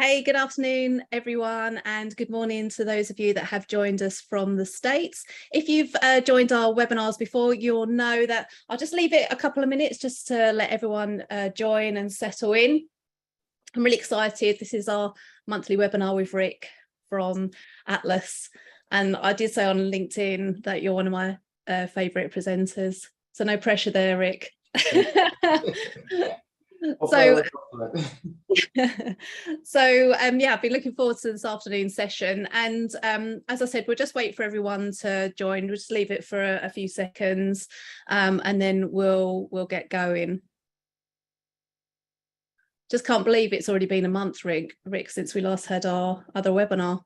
Hey, good afternoon, everyone, and good morning to those of you that have joined us from the States. If you've joined our webinars before, you'll know that I'll just leave it a couple of minutes just to let everyone join and settle in. I'm really excited. This is our monthly webinar with Rick from Atlas. And I did say on LinkedIn that you're one of my favourite presenters. So no pressure there, Rick. So yeah, I've been looking forward to this afternoon session, and as I said, we'll just wait for everyone to join. We'll just leave it for a few seconds, and then we'll get going. Just can't believe it's already been a month, Rick, since we last had our other webinar.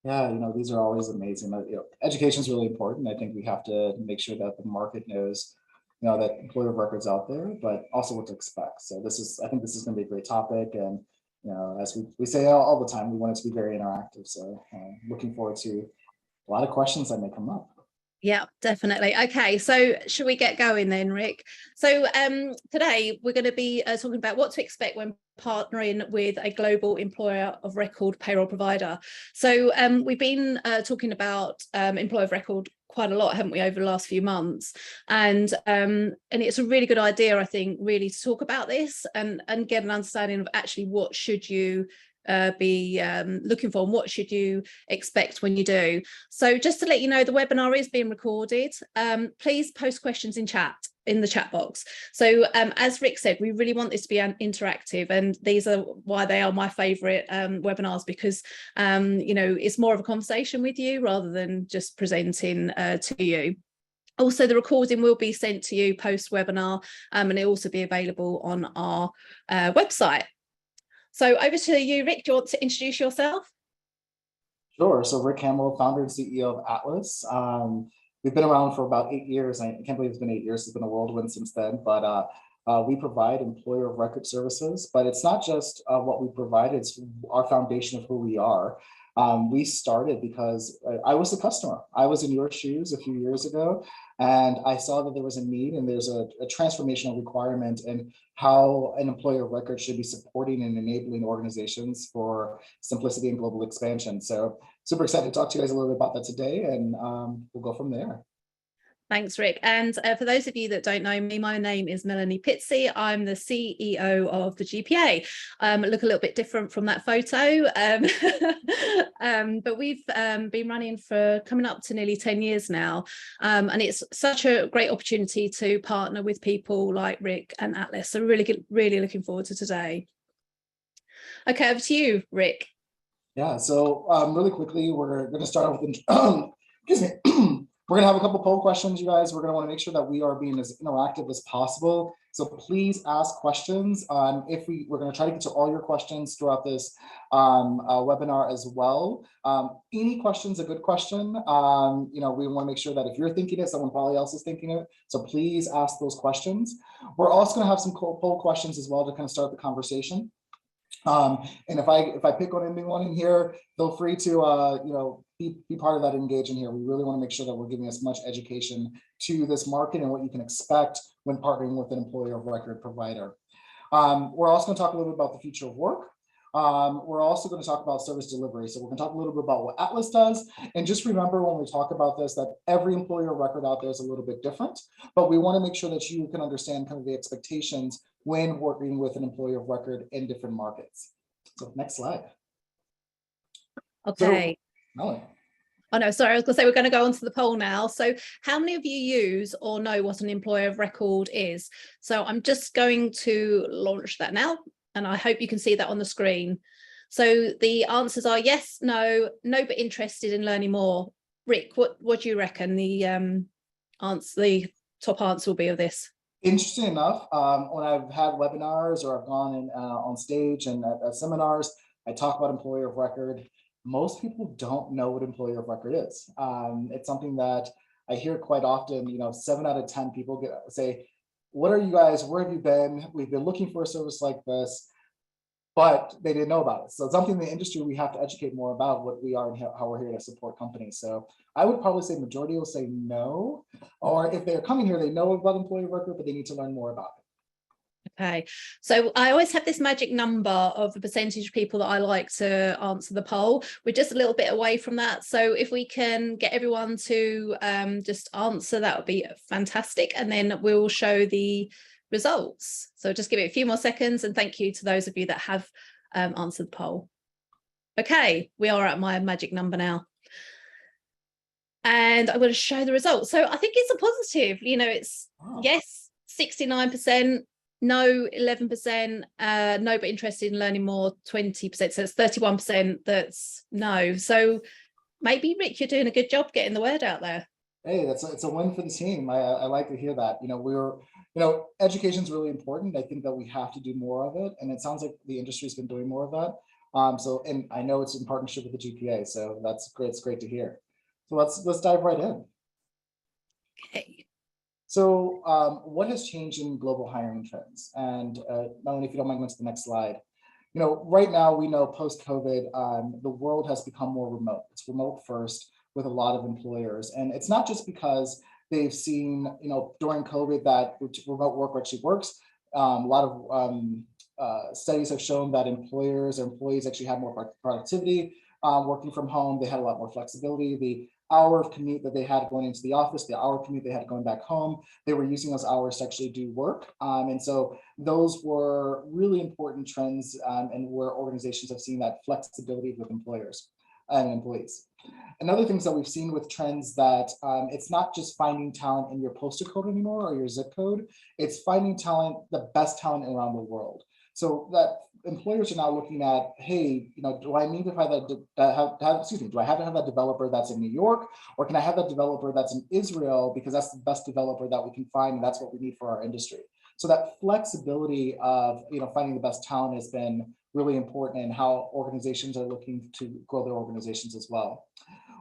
Yeah, these are always amazing. Education is really important. I think we have to make sure that the market knows that employer of record's out there, but also what to expect. So I think this is going to be a great topic. And, as we say all the time, we want it to be very interactive. So looking forward to a lot of questions that may come up. Yeah, definitely. Okay, so should we get going then, Rick? So today we're going to be talking about what to expect when partnering with a global employer of record payroll provider. So we've been talking about employer of record quite a lot, haven't we, over the last few months, and it's a really good idea, I think, really to talk about this and get an understanding of actually what should you be looking for and what should you expect when you do. So just to let you know, the webinar is being recorded. Please post questions in the chat box. So as Rick said, we really want this to be interactive, and these are why they are my favorite webinars, because it's more of a conversation with you rather than just presenting to you. Also, the recording will be sent to you post webinar, and it'll also be available on our website. So over to you, Rick. Do you want to introduce yourself? Sure. So Rick Hammell, founder and CEO of Atlas. We've been around for about 8 years. I can't believe it's been 8 years. It's been a whirlwind since then. But we provide employer of record services. But it's not just what we provide. It's our foundation of who we are. We started because I was the customer. I was in your shoes a few years ago, and I saw that there was a need, and there's a transformational requirement in how an employer of record should be supporting and enabling organizations for simplicity and global expansion. So super excited to talk to you guys a little bit about that today, and we'll go from there. Thanks, Rick. And for those of you that don't know me, my name is Melanie Pitsey. I'm the CEO of the GPA. Look a little bit different from that photo, but we've been running for coming up to nearly 10 years now. And it's such a great opportunity to partner with people like Rick and Atlas. So really looking forward to today. Okay, over to you, Rick. Yeah, so really quickly, we're going to start off with, excuse me. We're going to have a couple poll questions, you guys. We're going to want to make sure that we are being as interactive as possible. So please ask questions. We're going to try to get to all your questions throughout this webinar as well. Any question's a good question. We want to make sure that if you're thinking it, someone probably else is thinking it. So please ask those questions. We're also going to have some poll questions as well to kind of start the conversation. And if I pick on anyone in here, feel free to be part of that engagement here. We really want to make sure that we're giving as much education to this market and what you can expect when partnering with an employer of record provider. We're also going to talk a little bit about the future of work. We're also going to talk about service delivery. So we're going to talk a little bit about what Atlas does. And just remember when we talk about this, that every employer of record out there is a little bit different, but we want to make sure that you can understand kind of the expectations when working with an employer of record in different markets. So next slide. Okay. So, oh no, sorry, I was going to say we're going to go on to the poll now. So how many of you use or know what an employer of record is? So I'm just going to launch that now, and I hope you can see that on the screen. So the answers are yes, no, but interested in learning more. Rick, what do you reckon the top answer will be of this? Interesting enough, when I've had webinars or I've gone on stage and at seminars, I talk about employer of record. Most people don't know what employer of record is. It's something that I hear quite often. 7 out of 10 people say, what are you guys, where have you been? We've been looking for a service like this, but they didn't know about it. So it's something in the industry we have to educate more about what we are and how we're here to support companies. So I would probably say majority will say no, or if they're coming here, they know about employer of record, but they need to learn more about it. Okay, so I always have this magic number of the percentage of people that I like to answer the poll. We're just a little bit away from that. So if we can get everyone to just answer, that would be fantastic. And then we'll show the results. So just give it a few more seconds, and thank you to those of you that have answered the poll. Okay, we are at my magic number now. And I'm going to show the results. So I think it's a positive, you know, it's yes, 69%, no, 11%, no, but interested in learning more, 20%. So it's 31% that's no. So maybe, Rick, you're doing a good job getting the word out there. Hey, it's a win for the team. I like to hear that. Education is really important. I think that we have to do more of it. And it sounds like the industry's been doing more of that. And I know it's in partnership with the GPA. So that's great. It's great to hear. So let's dive right in. Okay. So what has changed in global hiring trends? And Melanie, if you don't mind going to the next slide. Right now we know post-COVID, the world has become more remote. It's remote first with a lot of employers. And it's not just because they've seen, during COVID that remote work actually works. A lot of studies have shown that employees actually have more productivity working from home. They had a lot more flexibility. The hour of commute that they had going into the office, the hour of commute they had going back home, they were using those hours to actually do work. And so those were really important trends and where organizations have seen that flexibility with employers and employees. Another things that we've seen with trends that it's not just finding talent in your postal code anymore or your zip code, it's finding talent, the best talent around the world. So that employers are now looking at, hey, do I need to have do I have to have that developer that's in New York, or can I have that developer that's in Israel because that's the best developer that we can find, and that's what we need for our industry. So that flexibility of finding the best talent has been really important in how organizations are looking to grow their organizations as well.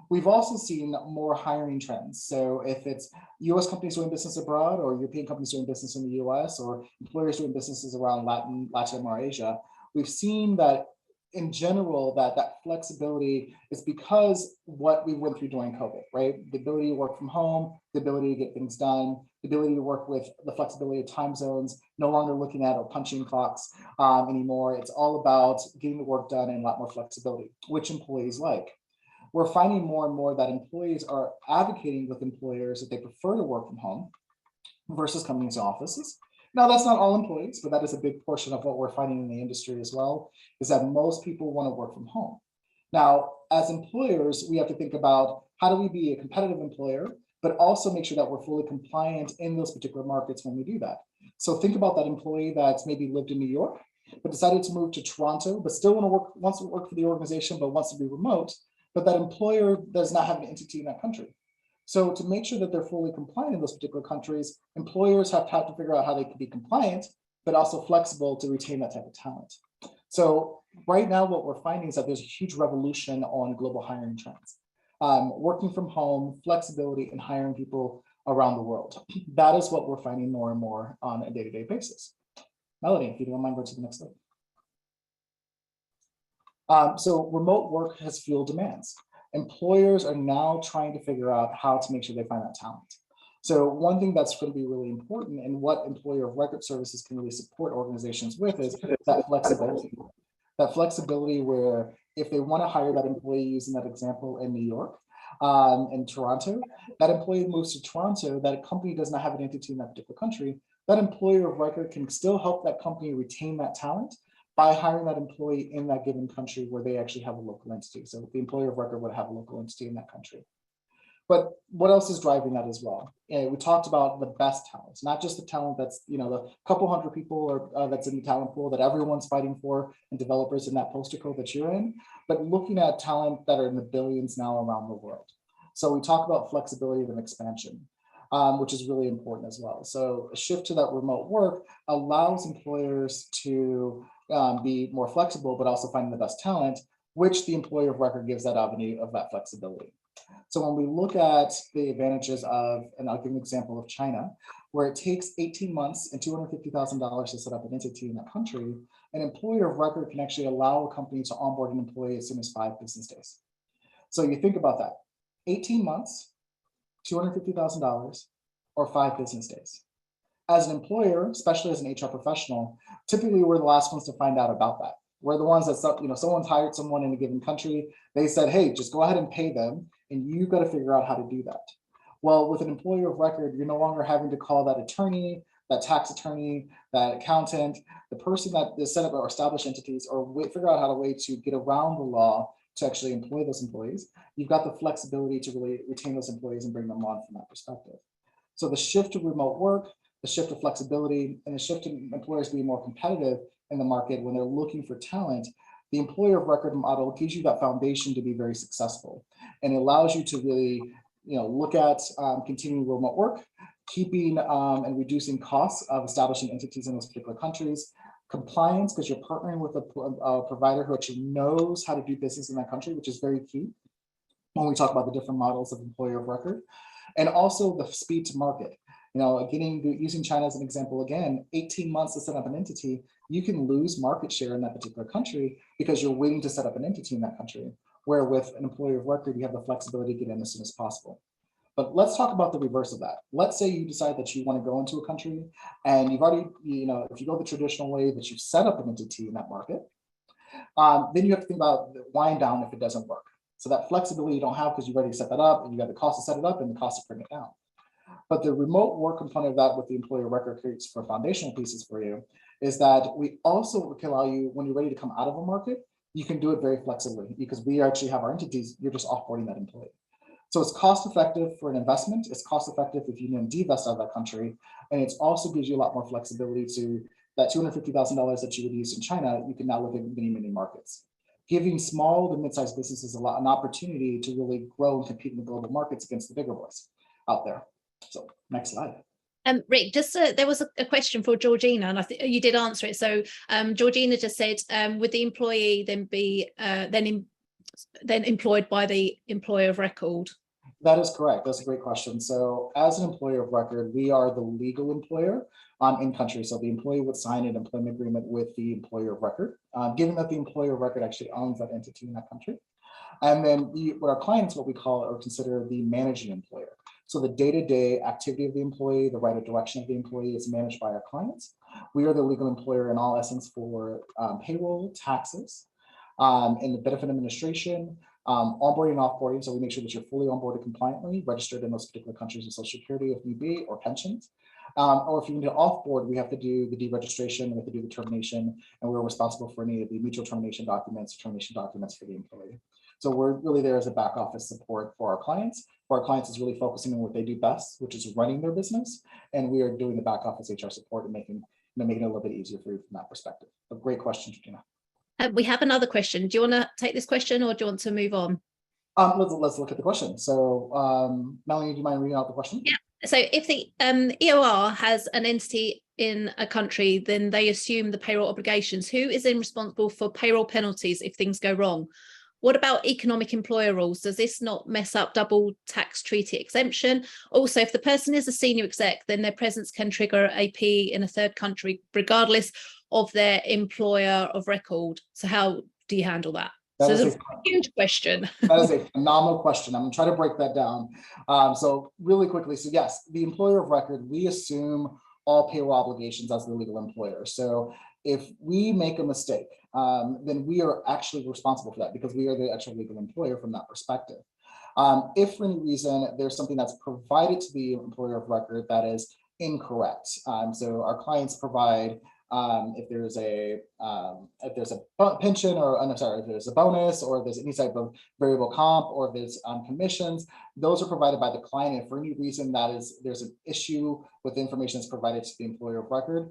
We've also seen more hiring trends. So if it's US companies doing business abroad, or European companies doing business in the US, or employers doing businesses around Latin or Asia, we've seen that in general that flexibility is because what we went through during COVID, right? The ability to work from home, the ability to get things done, the ability to work with the flexibility of time zones, no longer looking at or punching clocks anymore. It's all about getting the work done and a lot more flexibility, which employees like. We're finding more and more that employees are advocating with employers that they prefer to work from home versus coming into offices. Now, that's not all employees, but that is a big portion of what we're finding in the industry as well, is that most people want to work from home. Now, as employers, we have to think about how do we be a competitive employer, but also make sure that we're fully compliant in those particular markets when we do that. So think about that employee that's maybe lived in New York, but decided to move to Toronto, but still wants to work for the organization, but wants to be remote. But that employer does not have an entity in that country. So to make sure that they're fully compliant in those particular countries, employers have to figure out how they can be compliant, but also flexible to retain that type of talent. So right now, what we're finding is that there's a huge revolution on global hiring trends. Working from home, flexibility, and hiring people around the world. That is what we're finding more and more on a day-to-day basis. Melanie, if you don't mind, go to the next slide. So remote work has fueled demands. Employers are now trying to figure out how to make sure they find that talent. So one thing that's going to be really important and what employer of record services can really support organizations with is that flexibility. That flexibility where if they want to hire that employee, using that example in New York, in Toronto, that employee moves to Toronto, that company does not have an entity in that particular country, that employer of record can still help that company retain that talent by hiring that employee in that given country where they actually have a local entity. So the employer of record would have a local entity in that country. But what else is driving that as well? We talked about the best talents, not just the talent that's, the couple hundred people that's in the talent pool that everyone's fighting for and developers in that poster code that you're in, but looking at talent that are in the billions now around the world. So we talk about flexibility and expansion, which is really important as well. So a shift to that remote work allows employers to be more flexible, but also finding the best talent, which the employer of record gives that avenue of that flexibility. So when we look at the advantages of, and I'll give an example of China, where it takes 18 months and $250,000 to set up an entity in that country, an employer of record can actually allow a company to onboard an employee as soon as 5 business days. So you think about that, 18 months, $250,000, or 5 business days. As an employer, especially as an HR professional, typically we're the last ones to find out about that. We're the ones that, someone's hired someone in a given country. They said, hey, just go ahead and pay them, and you've got to figure out how to do that. Well, with an employer of record, you're no longer having to call that attorney, that tax attorney, that accountant, the person that is set up or established entities, or figure out how to get around the law to actually employ those employees. You've got the flexibility to really retain those employees and bring them on from that perspective. So the shift to remote work, the shift to flexibility, and the shift to employers being more competitive in the market when they're looking for talent, the employer of record model gives you that foundation to be very successful, and it allows you to really look at continuing remote work, keeping and reducing costs of establishing entities in those particular countries, compliance, because you're partnering with a provider who actually knows how to do business in that country, which is very key when we talk about the different models of employer of record, and also the speed to market. Using China as an example again, 18 months to set up an entity, you can lose market share in that particular country because you're waiting to set up an entity in that country, where with an employer of record, you have the flexibility to get in as soon as possible. But let's talk about the reverse of that. Let's say you decide that you want to go into a country and you've already, if you go the traditional way that you've set up an entity in that market, then you have to think about the wind down if it doesn't work. So that flexibility you don't have because you've already set that up, and you got the cost to set it up and the cost to bring it down. But the remote work component of that with the employer record creates for foundational pieces for you is that we also can allow you, when you're ready to come out of a market, you can do it very flexibly because we actually have our entities, you're just offboarding that employee. So it's cost effective for an investment, it's cost effective if you need to divest out of that country, and it also gives you a lot more flexibility to that $250,000 that you would use in China, you can now live in many, many markets. Giving small to mid-sized businesses an opportunity to really grow and compete in the global markets against the bigger boys out there. So next slide. Rick, just there was a question for Georgina, and I think you did answer it. So Georgina just said, would the employee then be then employed by the employer of record? That is correct. That's a great question. So as an employer of record, we are the legal employer in country. So the employee would sign an employment agreement with the employer of record, given that the employer of record actually owns that entity in that country. And then what our clients, what we call or consider the managing employer. So the day-to-day activity of the employee, the right of direction of the employee is managed by our clients. We are the legal employer in all essence for payroll, taxes, and the benefit administration, onboarding and offboarding. So we make sure that you're fully onboarded compliantly, registered in those particular countries with Social Security if need be, or pensions. Or if you need to offboard, we have to do the deregistration, we have to do the termination, and we're responsible for any of the mutual termination documents for the employee. So we're really there as a back office support for our clients. For our clients is really focusing on what they do best, which is running their business. And we are doing the back office HR support and making it a little bit easier for you from that perspective. A great question, Gina. We have another question. Do you want to take this question or do you want to move on? Let's look at the question. So Melanie, do you mind reading out the question? Yeah. So if the EOR has an entity in a country, then they assume the payroll obligations. Who is then responsible for payroll penalties if things go wrong? What about economic employer rules? Does this not mess up double tax treaty exemption? Also, if the person is a senior exec, then their presence can trigger AP in a third country, regardless of their employer of record. So how do you handle that? So it's a huge question. That is a phenomenal question. I'm going to try to break that down. So really quickly, so yes, the employer of record, we assume all payroll obligations as the legal employer. So if we make a mistake, then we are actually responsible for that because we are the actual legal employer from that perspective. If for any reason there's something that's provided to the employer of record that is incorrect, so our clients provide if there's a pension, or I'm sorry, if there's a bonus, or if there's any type of variable comp, or if there's commissions, those are provided by the client. And for any reason there's an issue with the information that's provided to the employer of record,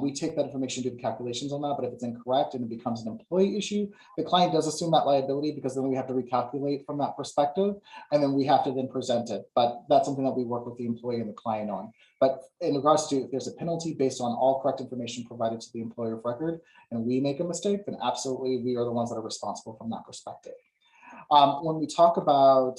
we take that information, do the calculations on that. But if it's incorrect and it becomes an employee issue, the client does assume that liability because then we have to recalculate from that perspective, and then we have to then present it. But that's something that we work with the employee and the client on. But in regards to if there's a penalty based on all correct information provided to the employer of record, and we make a mistake, then absolutely we are the ones that are responsible from that perspective. When we talk about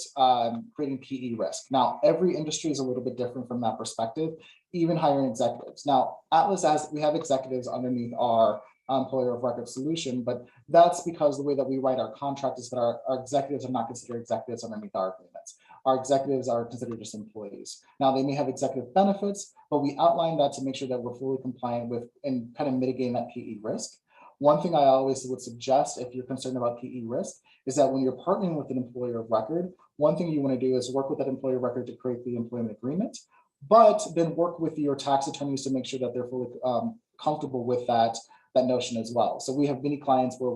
creating PE risk, now every industry is a little bit different from that perspective, even hiring executives. Now, Atlas, as we have executives underneath our employer of record solution, but that's because the way that we write our contract is that our executives are not considered executives underneath our agreements. our executives are considered just employees. Now, they may have executive benefits, but we outline that to make sure that we're fully compliant with and kind of mitigating that PE risk. One thing I always would suggest if you're concerned about PE risk is that when you're partnering with an employer of record, one thing you want to do is work with that employer of record to create the employment agreement, but then work with your tax attorneys to make sure that they're fully comfortable with that notion as well. So we have many clients where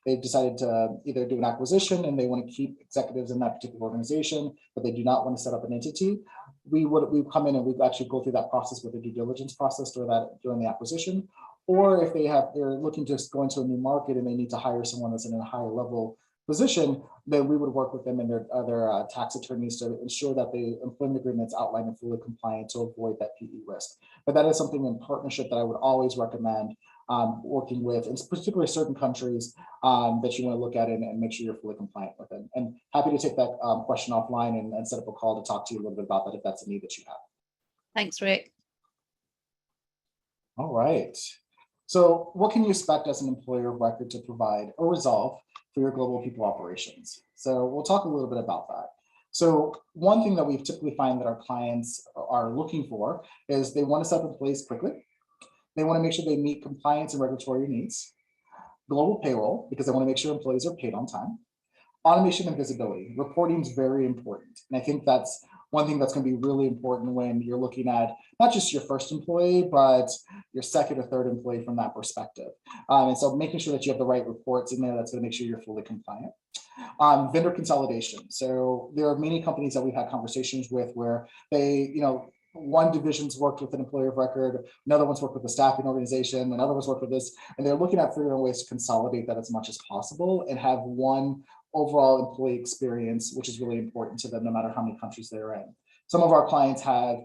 they've decided to either do an acquisition and they want to keep executives in that particular organization, but they do not want to set up an entity. We come in and we actually go through that process with a due diligence process during the acquisition. Or if they're looking to go into a new market and they need to hire someone that's in a higher level position, then we would work with them and their tax attorneys to ensure that the employment agreements outlined and fully compliant to avoid that PE risk. But that is something in partnership that I would always recommend working with, in particularly certain countries that you want to look at and make sure you're fully compliant with it. And happy to take that question offline and set up a call to talk to you a little bit about that if that's a need that you have. Thanks, Rick. All right. So what can you expect as an employer of record to provide or resolve for your global people operations? So we'll talk a little bit about that. So one thing that we typically find that our clients are looking for is they want to set up employees quickly. They want to make sure they meet compliance and regulatory needs. Global payroll, because they want to make sure employees are paid on time. Automation and visibility. Reporting is very important. And I think that's one thing that's going to be really important when you're looking at not just your first employee, but your second or third employee from that perspective. And so making sure that you have the right reports in there, that's going to make sure you're fully compliant. Vendor consolidation. So there are many companies that we've had conversations with where they, one division's worked with an employer of record, another one's worked with a staffing organization, another one's worked with this, and they're looking at figuring ways to consolidate that as much as possible and have one overall employee experience, which is really important to them no matter how many countries they're in. Some of our clients have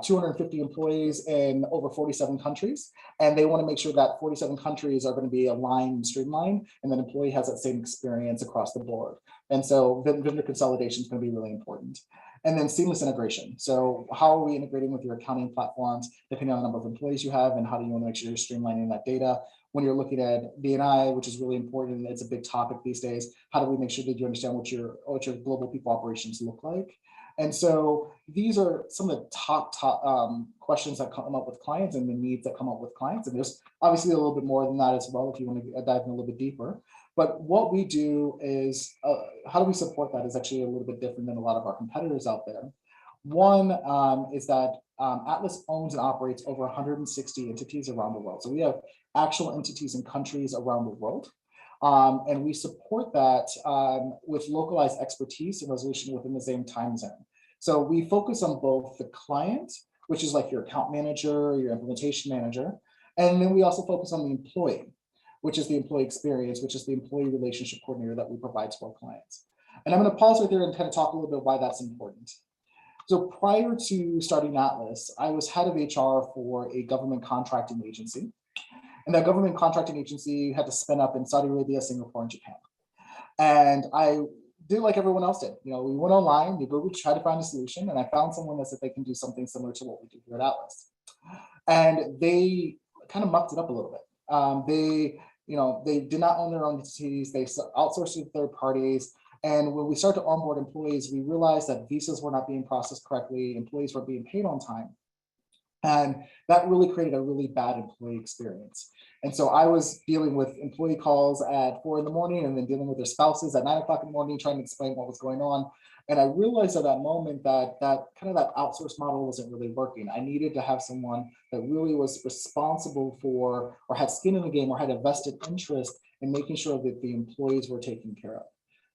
250 employees in over 47 countries, and they want to make sure that 47 countries are going to be aligned and streamlined, and that employee has that same experience across the board. And so vendor consolidation is going to be really important. And then seamless integration. So how are we integrating with your accounting platforms, depending on the number of employees you have, and how do you want to make sure you're streamlining that data? When you're looking at D&I, which is really important, and it's a big topic these days, how do we make sure that you understand what your global people operations look like? And so these are some of the top questions that come up with clients and the needs that come up with clients. And there's obviously a little bit more than that as well if you want to dive in a little bit deeper. But what we do is, how do we support that is actually a little bit different than a lot of our competitors out there. One is that Atlas owns and operates over 160 entities around the world. So we have actual entities in countries around the world. And we support that with localized expertise and resolution within the same time zone. So we focus on both the client, which is like your account manager, your implementation manager, and then we also focus on the employee, which is the employee experience, which is the employee relationship coordinator that we provide to our clients. And I'm going to pause right there and kind of talk a little bit why that's important. So prior to starting Atlas, I was head of HR for a government contracting agency. And that government contracting agency had to spin up in Saudi Arabia, Singapore, and Japan. And I did like everyone else did. We went online, we tried to find a solution, and I found someone that said they can do something similar to what we do here at Atlas. And they kind of mucked it up a little bit. They did not own their own entities. They outsourced to third parties. And when we started to onboard employees, we realized that visas were not being processed correctly. Employees weren't being paid on time. And that really created a really bad employee experience. And so I was dealing with employee calls at 4 a.m. and then dealing with their spouses at 9 o'clock in the morning, trying to explain what was going on. And I realized at that moment that that outsource model wasn't really working. I needed to have someone that really was responsible for, or had skin in the game, or had a vested interest in making sure that the employees were taken care of.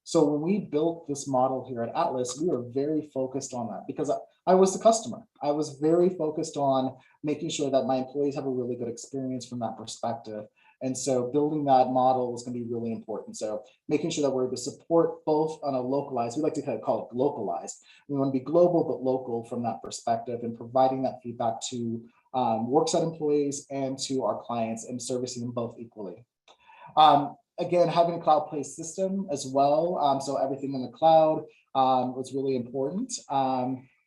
So when we built this model here at Atlas, we were very focused on that because I was the customer. I was very focused on making sure that my employees have a really good experience from that perspective. And so building that model is going to be really important. So making sure that we're able to support both on a localized, we like to kind of call it localized. We want to be global, but local from that perspective, and providing that feedback to worksite employees and to our clients and servicing them both equally. Again, having a cloud-based system as well. So everything in the cloud was really important.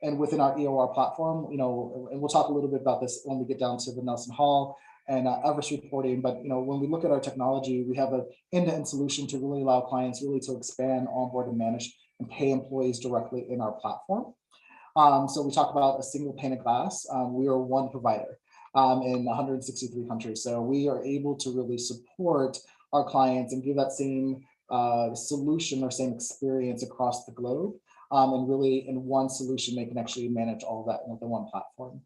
And within our EOR platform, and we'll talk a little bit about this when we get down to the Nelson Hall and Everest reporting. But when we look at our technology, we have an end-to-end solution to really allow clients really to expand, onboard, and manage and pay employees directly in our platform. So we talk about a single pane of glass. We are one provider in 163 countries. So we are able to really support our clients and give that same solution or same experience across the globe. And really in one solution, they can actually manage all of that within one platform.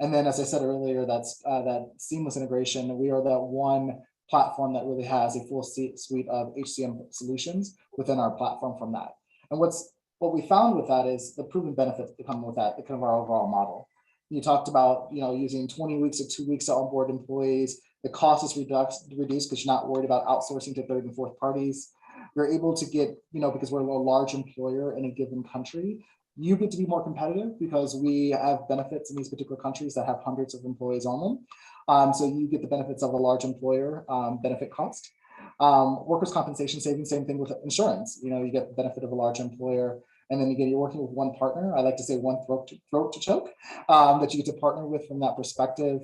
And then, as I said earlier, that's that seamless integration. We are that one platform that really has a full suite of HCM solutions within our platform from that. And what we found with that is the proven benefits that come with that, kind of our overall model. You talked about, using 20 weeks or 2 weeks to onboard employees. The cost is reduced because you're not worried about outsourcing to third and fourth parties. You're able to get, because we're a large employer in a given country, you get to be more competitive because we have benefits in these particular countries that have hundreds of employees on them. So you get the benefits of a large employer benefit cost. Workers' compensation savings, same thing with insurance. You get the benefit of a large employer. And then again, you're working with one partner. I like to say one throat to choke that you get to partner with from that perspective.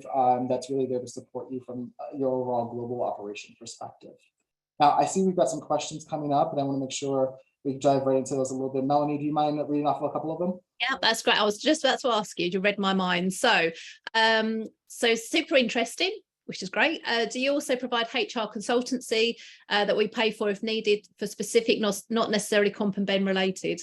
That's really there to support you from your overall global operation perspective. Now, I see we've got some questions coming up, and I want to make sure we can dive right into those a little bit. Melanie, do you mind reading off a couple of them? Yeah, that's great. I was just about to ask you. You read my mind. So super interesting, which is great. Do you also provide HR consultancy that we pay for if needed for specific, not necessarily comp and ben related?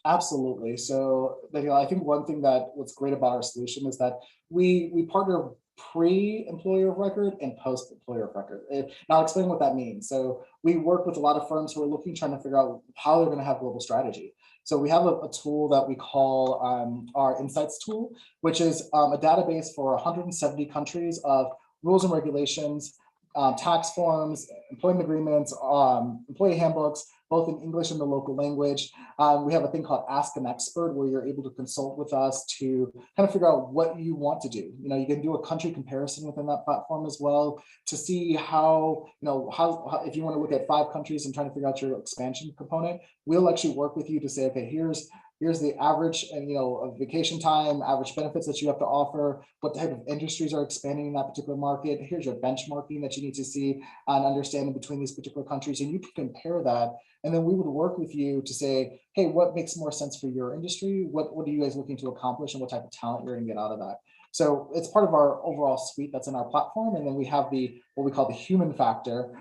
Absolutely. So I think one thing what's great about our solution is that we partner pre-employer of record and post-employer of record. And I'll explain what that means. So we work with a lot of firms who are trying to figure out how they're going to have global strategy. So we have a tool that we call our Insights tool, which is a database for 170 countries of rules and regulations, tax forms, employment agreements, employee handbooks, both in English and the local language. We have a thing called Ask an Expert, where you're able to consult with us to kind of figure out what you want to do. You can do a country comparison within that platform as well to see how if you want to look at 5 countries and trying to figure out your expansion component, we'll actually work with you to say, okay, here's the average and of vacation time, average benefits that you have to offer, what type of industries are expanding in that particular market. Here's your benchmarking that you need to see and understand between these particular countries, and you can compare that. And then we would work with you to say, hey, what makes more sense for your industry? What are you guys looking to accomplish, and what type of talent you're going to get out of that? So it's part of our overall suite that's in our platform. And then we have what we call the human factor,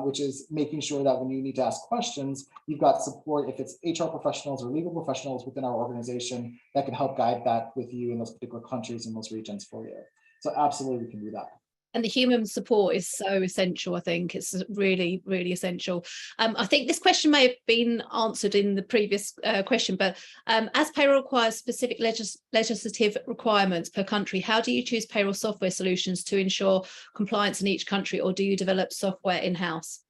which is making sure that when you need to ask questions, you've got support, if it's HR professionals or legal professionals within our organization that can help guide that with you in those particular countries and those regions for you. So absolutely, we can do that. And the human support is so essential. I think it's really, really essential. I think this question may have been answered in the previous question, but as payroll requires specific legislative requirements per country, how do you choose payroll software solutions to ensure compliance in each country, or do you develop software in-house?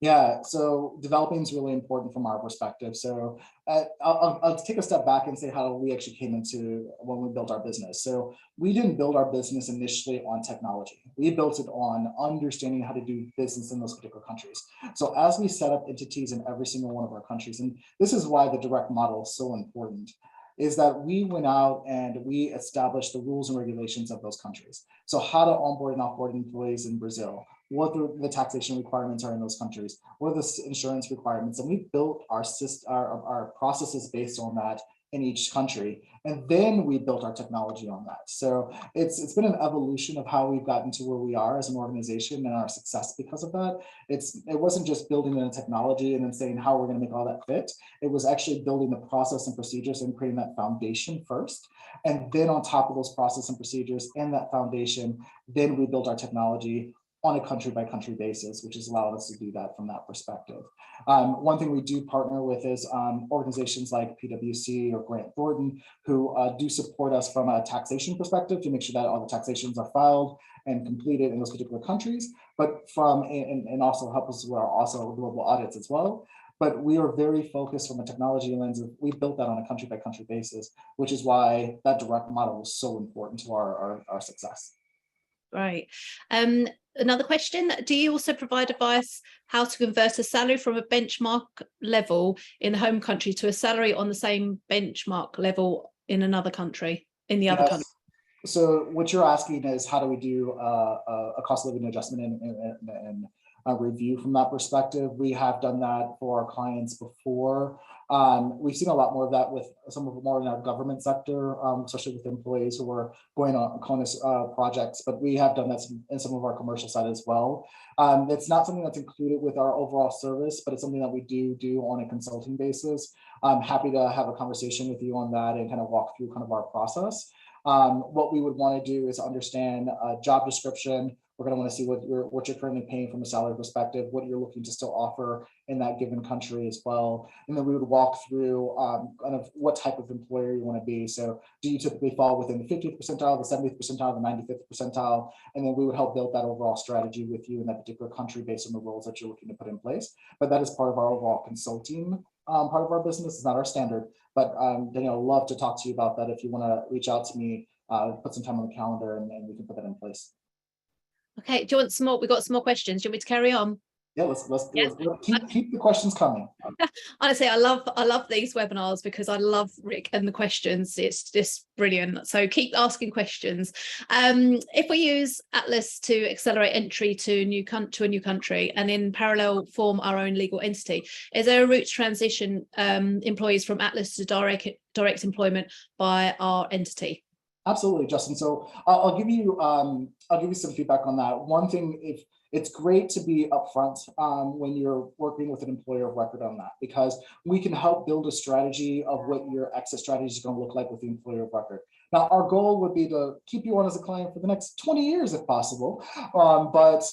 Yeah, so developing is really important from our perspective. So I'll take a step back and say how we actually came into when we built our business. So we didn't build our business initially on technology. We built it on understanding how to do business in those particular countries. So as we set up entities in every single one of our countries, and this is why the direct model is so important, is that we went out and we established the rules and regulations of those countries. So how to onboard and offboard employees in Brazil, what the taxation requirements are in those countries, what are the insurance requirements, and we built our processes based on that in each country, and then we built our technology on that. So it's been an evolution of how we've gotten to where we are as an organization and our success because of that. It wasn't just building the technology and then saying how we're going to make all that fit. It was actually building the process and procedures and creating that foundation first, and then on top of those process and procedures and that foundation, then we built our technology on a country by country basis, which has allowed us to do that from that perspective. One thing we do partner with is organizations like PwC or Grant Thornton, who do support us from a taxation perspective to make sure that all the taxations are filed and completed in those particular countries, but and also help us with our also global audits as well. But we are very focused from a technology lens. We built that on a country by country basis, which is why that direct model was so important to our success. Right. Another question, do you also provide advice how to convert a salary from a benchmark level in the home country to a salary on the same benchmark level in another country, in the other country? So what you're asking is how do we do a cost of living adjustment and a review from that perspective? We have done that for our clients before. We've seen a lot more of that with some of more in our government sector, especially with employees who are going on CONUS projects, but we have done that in some of our commercial side as well. It's not something that's included with our overall service, but it's something that we do on a consulting basis. I'm happy to have a conversation with you on that and kind of walk through kind of our process. What we would want to do is understand a job description. We're going to want to see what you're currently paying from a salary perspective, what you're looking to still offer in that given country as well. And then we would walk through kind of what type of employer you want to be. So do you typically fall within the 50th percentile, the 70th percentile, the 95th percentile? And then we would help build that overall strategy with you in that particular country based on the roles that you're looking to put in place. But that is part of our overall consulting part of our business. It's not our standard, but Danielle, I'd love to talk to you about that if you want to reach out to me, put some time on the calendar and we can put that in place. Okay, do you want some more? We've got some more questions. Do you want me to carry on? Yeah, let's keep the questions coming. Honestly, I love these webinars because I love Rick and the questions. It's just brilliant. So keep asking questions. If we use Atlas to accelerate entry to a new country and in parallel form our own legal entity, is there a route to transition employees from Atlas to direct employment by our entity? Absolutely, Justin. So I'll give you some feedback on that. One thing, if it's great to be upfront when you're working with an employer of record on that, because we can help build a strategy of what your exit strategy is going to look like with the employer of record. Now, our goal would be to keep you on as a client for the next 20 years if possible. But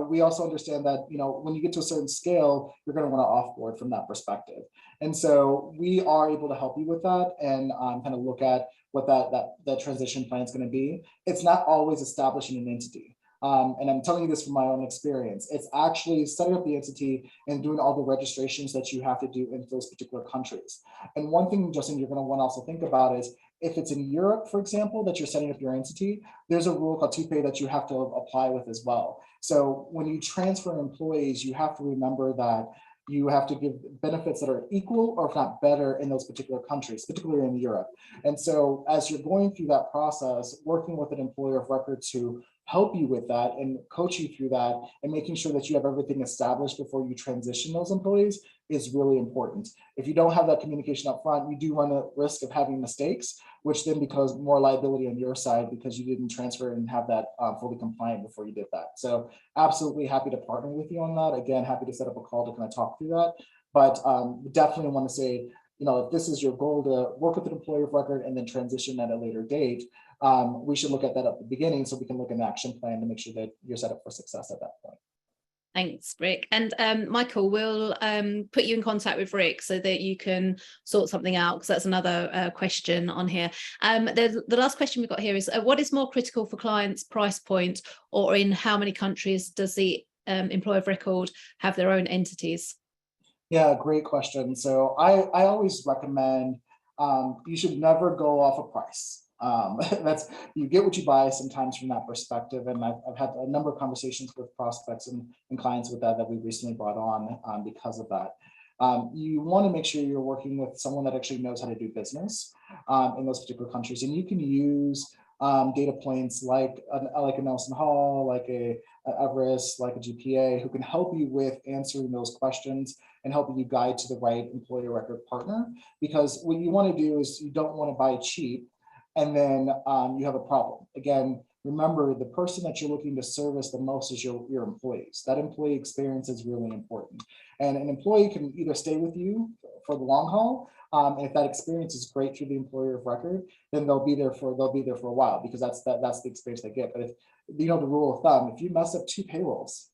we also understand that when you get to a certain scale, you're going to want to offboard from that perspective. And so we are able to help you with that and kind of look at what that transition plan is going to be. It's not always establishing an entity. And I'm telling you this from my own experience. It's actually setting up the entity and doing all the registrations that you have to do in those particular countries. And one thing, Justin, you're going to want to also think about is if it's in Europe, for example, that you're setting up your entity, there's a rule called TPay that you have to apply with as well. So when you transfer employees, you have to remember that you have to give benefits that are equal or if not better in those particular countries, particularly in Europe. And so as you're going through that process, working with an employer of record to help you with that and coach you through that and making sure that you have everything established before you transition those employees is really important. If you don't have that communication up front, you do run the risk of having mistakes, which then becomes more liability on your side because you didn't transfer and have that fully compliant before you did that. So absolutely happy to partner with you on that. Again, happy to set up a call to kind of talk through that. But definitely want to say, if this is your goal to work with an employer of record and then transition at a later date, we should look at that at the beginning so we can look at an action plan to make sure that you're set up for success at that point. Thanks, Rick. And Michael, we'll put you in contact with Rick so that you can sort something out, because that's another question on here. The last question we've got here is, what is more critical for clients, price point, or in how many countries does the employer of record have their own entities? Yeah, great question. So I always recommend you should never go off a price. That's, you get what you buy sometimes from that perspective. And I've had a number of conversations with prospects and clients with that we recently brought on because of that. You want to make sure you're working with someone that actually knows how to do business in those particular countries. And you can use data points like a Nelson Hall, like a Everest, like a GPA, who can help you with answering those questions and helping you guide to the right employer record partner. Because what you want to do is you don't want to buy cheap and then you have a problem. Again, remember, the person that you're looking to service the most is your employees. That employee experience is really important. And an employee can either stay with you for the long haul, and if that experience is great through the employer of record, then they'll be there for a while, because that's the experience they get. But if the rule of thumb, if you mess up 2 payrolls,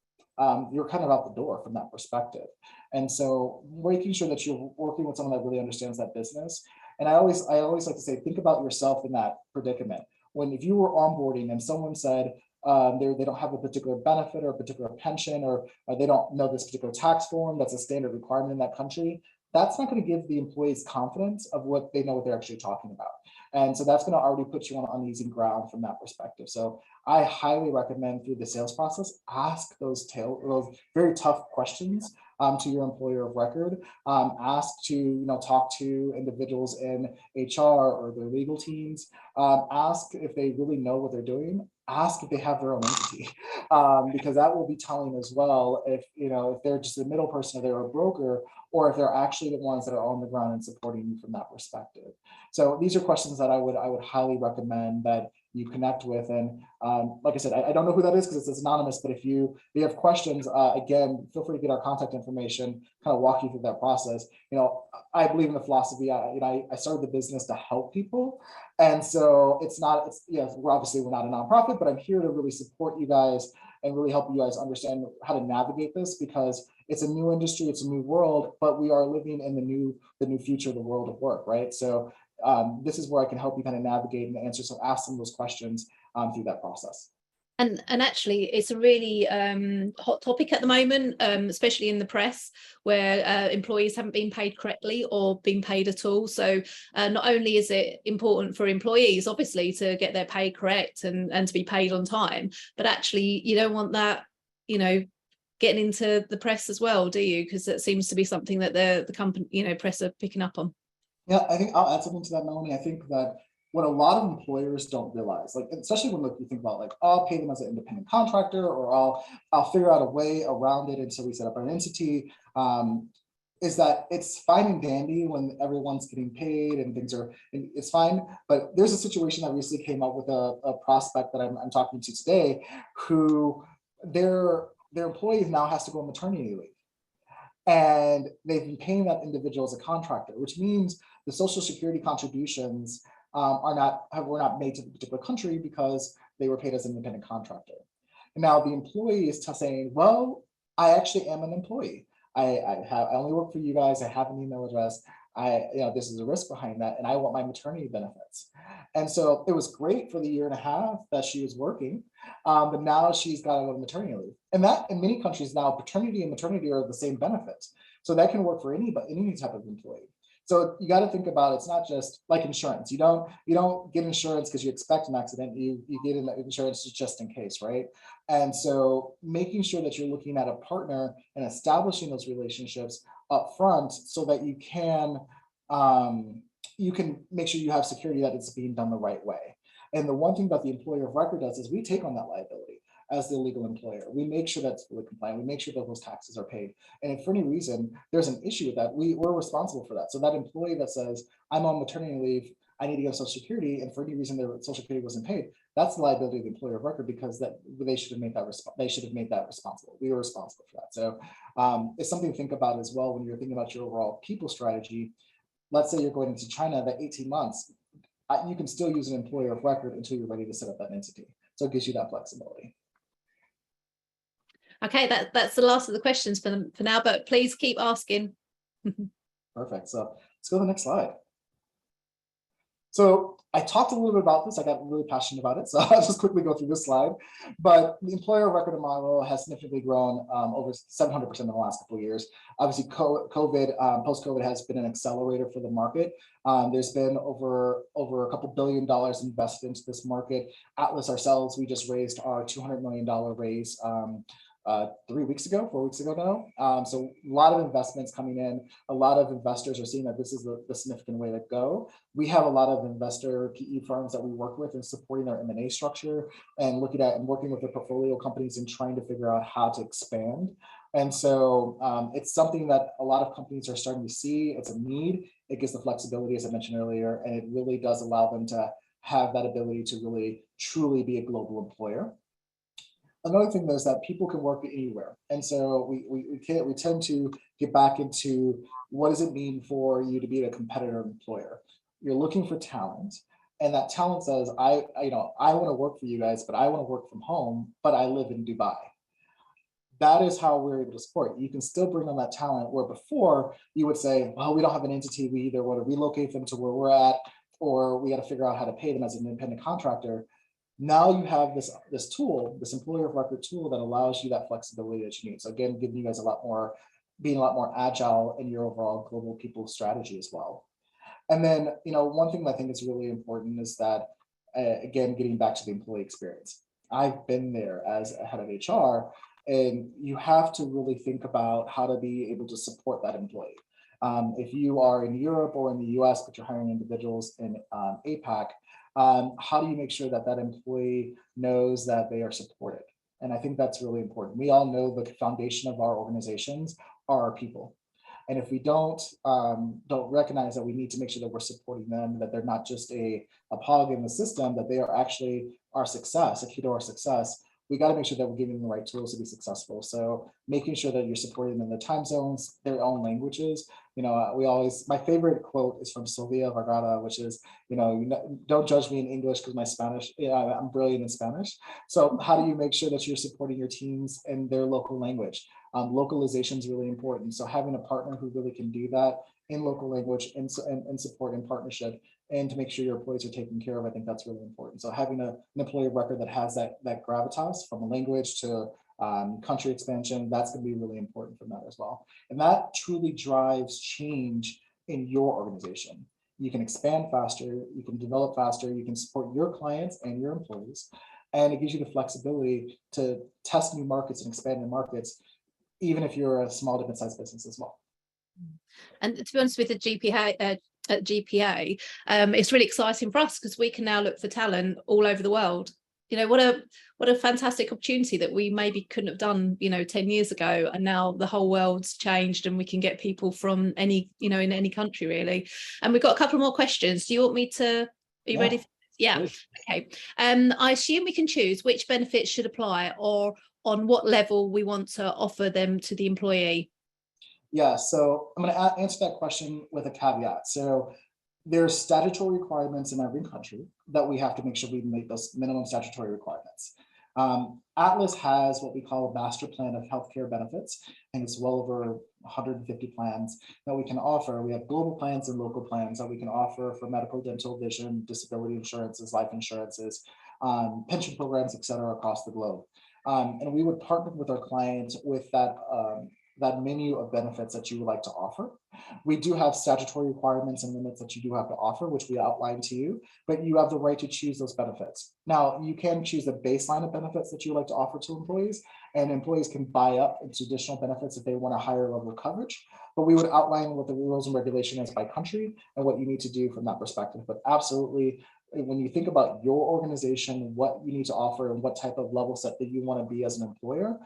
you're kind of out the door from that perspective. And so making sure that you're working with someone that really understands that business. And I always like to say, think about yourself in that predicament. If you were onboarding and someone said they don't have a particular benefit or a particular pension, or they don't know this particular tax form that's a standard requirement in that country, that's not going to give the employees confidence of what they know what they're actually talking about. And so that's going to already put you on uneasy ground from that perspective. So I highly recommend through the sales process, ask those very tough questions to your employer of record. Ask to talk to individuals in HR or their legal teams. Ask if they really know what they're doing. Ask if they have their own entity, because that will be telling as well if if they're just a middle person or they're a broker, or if they're actually the ones that are on the ground and supporting you from that perspective. So these are questions that I would highly recommend that you connect with. And like I said, I don't know who that is because it's anonymous, but if you have questions, again, feel free to get our contact information, kind of walk you through that process. I believe in the philosophy, I started the business to help people. And so we're obviously not a nonprofit, but I'm here to really support you guys and really help you guys understand how to navigate this, because it's a new industry, it's a new world, but we are living in the new future of the world of work, right? So this is where I can help you kind of navigate and answer. So ask some of those questions through that process. And actually, it's a really hot topic at the moment, especially in the press, where employees haven't been paid correctly or been paid at all. So not only is it important for employees, obviously, to get their pay correct and to be paid on time, but actually you don't want that, getting into the press as well, do you? Because that seems to be something that the company, press are picking up on. Yeah, I think I'll add something to that, Melanie. I think that what a lot of employers don't realize, like especially when you think about I'll pay them as an independent contractor, or I'll figure out a way around it until we set up an entity, is that it's fine and dandy when everyone's getting paid and it's fine. But there's a situation that recently came up with a prospect that I'm talking to today, who their employee now has to go on maternity leave. And they've been paying that individual as a contractor, which means the Social Security contributions were not made to the particular country because they were paid as an independent contractor. And now the employee is saying, well, I actually am an employee. I only work for you guys. I have an email address. This is a risk behind that, and I want my maternity benefits. And so it was great for the year and a half that she was working, but now she's got to go to maternity leave. And that in many countries now, paternity and maternity are the same benefits. So that can work for any type of employee. So you got to think about it's not just like insurance. You don't get insurance because you expect an accident. You get insurance just in case, right? And so making sure that you're looking at a partner and establishing those relationships up front so that you can make sure you have security that it's being done the right way. And the one thing that the employer of record does is we take on that liability as the legal employer. We make sure that's fully compliant. We make sure that those taxes are paid. And if for any reason there's an issue with that, we're responsible for that. So that employee that says, I'm on maternity leave, I need to go to Social Security, and for any reason their Social Security wasn't paid, that's the liability of the employer of record, because they should have made that responsible. We were responsible for that. So it's something to think about as well when you're thinking about your overall people strategy. Let's say you're going into China, that 18 months, you can still use an employer of record until you're ready to set up that entity. So it gives you that flexibility. Okay, that's the last of the questions for now, but please keep asking. Perfect. So let's go to the next slide. So I talked a little bit about this. I got really passionate about it. So I'll just quickly go through this slide. But the employer of record model has significantly grown over 700% in the last couple of years. Obviously, post-COVID has been an accelerator for the market. There's been over a couple $2 billion invested into this market. Atlas ourselves, we just raised our $200 million raise 4 weeks ago now. So a lot of investments coming in. A lot of investors are seeing that this is the significant way to go. We have a lot of investor PE firms that we work with in supporting their M&A structure and looking at and working with their portfolio companies and trying to figure out how to expand. And so it's something that a lot of companies are starting to see. It's a need. It gives the flexibility, as I mentioned earlier, and it really does allow them to have that ability to really truly be a global employer. Another thing is that people can work anywhere. And so we tend to get back into what does it mean for you to be a competitor employer? You're looking for talent, and that talent says, I want to work for you guys, but I want to work from home, but I live in Dubai. That is how we're able to support. You can still bring on that talent, where before you would say, well, we don't have an entity. We either want to relocate them to where we're at, or we got to figure out how to pay them as an independent contractor. Now you have this tool, this employer of record tool, that allows you that flexibility that you need. So again, giving you guys being a lot more agile in your overall global people strategy as well. And then, one thing that I think is really important is that, again, getting back to the employee experience. I've been there as a head of HR, And you have to really think about how to be able to support that employee. If you are in Europe or in the US, but you're hiring individuals in APAC, how do you make sure that that employee knows that they are supported? And I think that's really important. We all know the foundation of our organizations are our people. And if we don't recognize that we need to make sure that we're supporting them, that they're not just a cog in the system, that they are actually our success, a key to our success, we got to make sure that we're giving them the right tools to be successful. So making sure that you're supporting them in the time zones, their own languages. You know, my favorite quote is from Sylvia Vergara, which is, don't judge me in English because my Spanish, I'm brilliant in Spanish. So how do you make sure that you're supporting your teams in their local language? Localization is really important. So having a partner who really can do that in local language and support and partnership, and to make sure your employees are taken care of, I think that's really important. So having an employee of record that has that gravitas from a language to country expansion, that's going to be really important from that as well. And that truly drives change in your organization. You can expand faster, you can develop faster, you can support your clients and your employees, and it gives you the flexibility to test new markets and expand new markets, even if you're a small to mid-sized business as well. And to be honest with the GPA, it's really exciting for us because we can now look for talent all over the world. What a fantastic opportunity that we maybe couldn't have done 10 years ago, and now the whole world's changed and we can get people from any in any country really. And we've got a couple more questions. Do you want me to, are you ready? Yeah. Okay. I assume we can choose which benefits should apply or on what level we want to offer them to the employee. Yeah, so I'm going to answer that question with a caveat. So there's statutory requirements in every country that we have to make sure we make those minimum statutory requirements. Atlas has what we call a master plan of healthcare benefits, and it's well over 150 plans that we can offer. We have global plans and local plans that we can offer for medical, dental, vision, disability insurances, life insurances, pension programs, et cetera, across the globe. And we would partner with our clients with that menu of benefits that you would like to offer. We do have statutory requirements and limits that you do have to offer, which we outlined to you, but you have the right to choose those benefits. Now, you can choose a baseline of benefits that you would like to offer to employees, and employees can buy up into additional benefits if they want a higher level of coverage, but we would outline what the rules and regulation is by country and what you need to do from that perspective. But absolutely, when you think about your organization, what you need to offer and what type of level set that you want to be as an employer,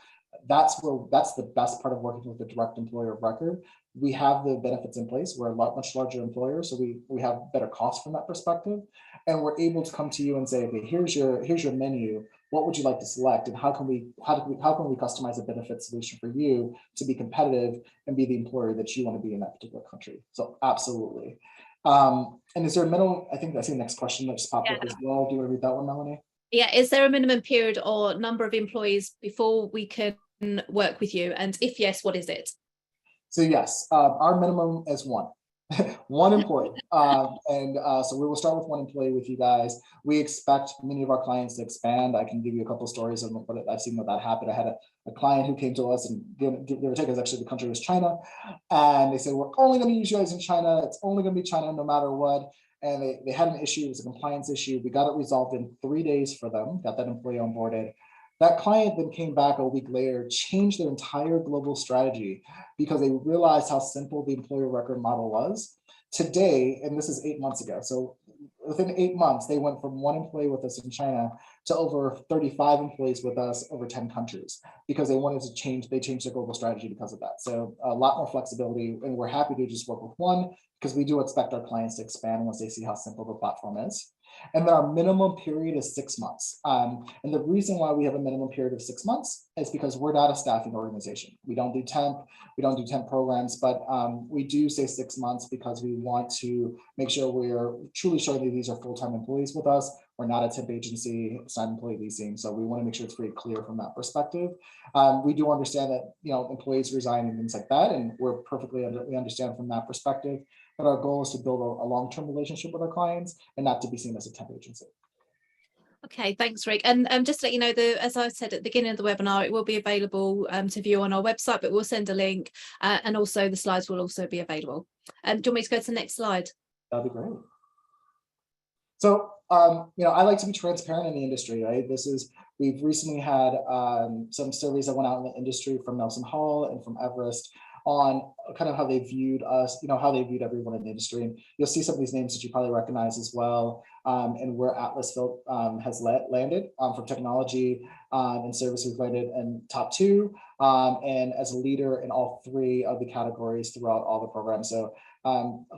that's the best part of working with a direct employer of record. We have the benefits in place. We're a much larger employer, so we have better costs from that perspective, and we're able to come to you and say, okay, here's your menu. What would you like to select, and how can we customize a benefit solution for you to be competitive and be the employer that you want to be in that particular country? So absolutely. And is there a minimum? I think that's the next question that just popped up as well. Do you want to read that one, Melanie? Yeah, is there a minimum period or number of employees before we can work with you? And if yes, what is it? So yes, our minimum is one. One employee. So we will start with one employee with you guys. We expect many of our clients to expand. I can give you a couple of stories of what I've seen that happen. I had a client who came to us, and give or take, actually the country was China. And they said, we're only going to use you guys in China. It's only going to be China no matter what. And they had an issue. It was a compliance issue. We got it resolved in 3 days for them, got that employee onboarded. That client then came back a week later, changed their entire global strategy because they realized how simple the employer record model was. Today, and this is 8 months ago, so within 8 months, they went from one employee with us in China to over 35 employees with us over 10 countries because they wanted to change, they changed their global strategy because of that. So a lot more flexibility, and we're happy to just work with one because we do expect our clients to expand once they see how simple the platform is. And then our minimum period is 6 months. And the reason why we have a minimum period of 6 months is because we're not a staffing organization. We don't do temp programs, but we do say 6 months because we want to make sure we're truly showing that these are full-time employees with us. We're not a temp agency, it's not employee leasing. So we want to make sure it's very clear from that perspective. We do understand that, employees resign and things like that, and we understand from that perspective. But our goal is to build a long-term relationship with our clients and not to be seen as a temp agency. Okay, thanks, Rick. And just to let you know, as I said at the beginning of the webinar, it will be available to view on our website, but we'll send a link, and also the slides will also be available. Do you want me to go to the next slide? That'd be great. So I like to be transparent in the industry, right? We've recently had some surveys that went out in the industry from Nelson Hall and from Everest on kind of how they viewed us, how they viewed everyone in the industry. And you'll see some of these names that you probably recognize as well, and where Atlasville has landed from technology and services related and top 2, and as a leader in all 3 of the categories throughout all the programs. So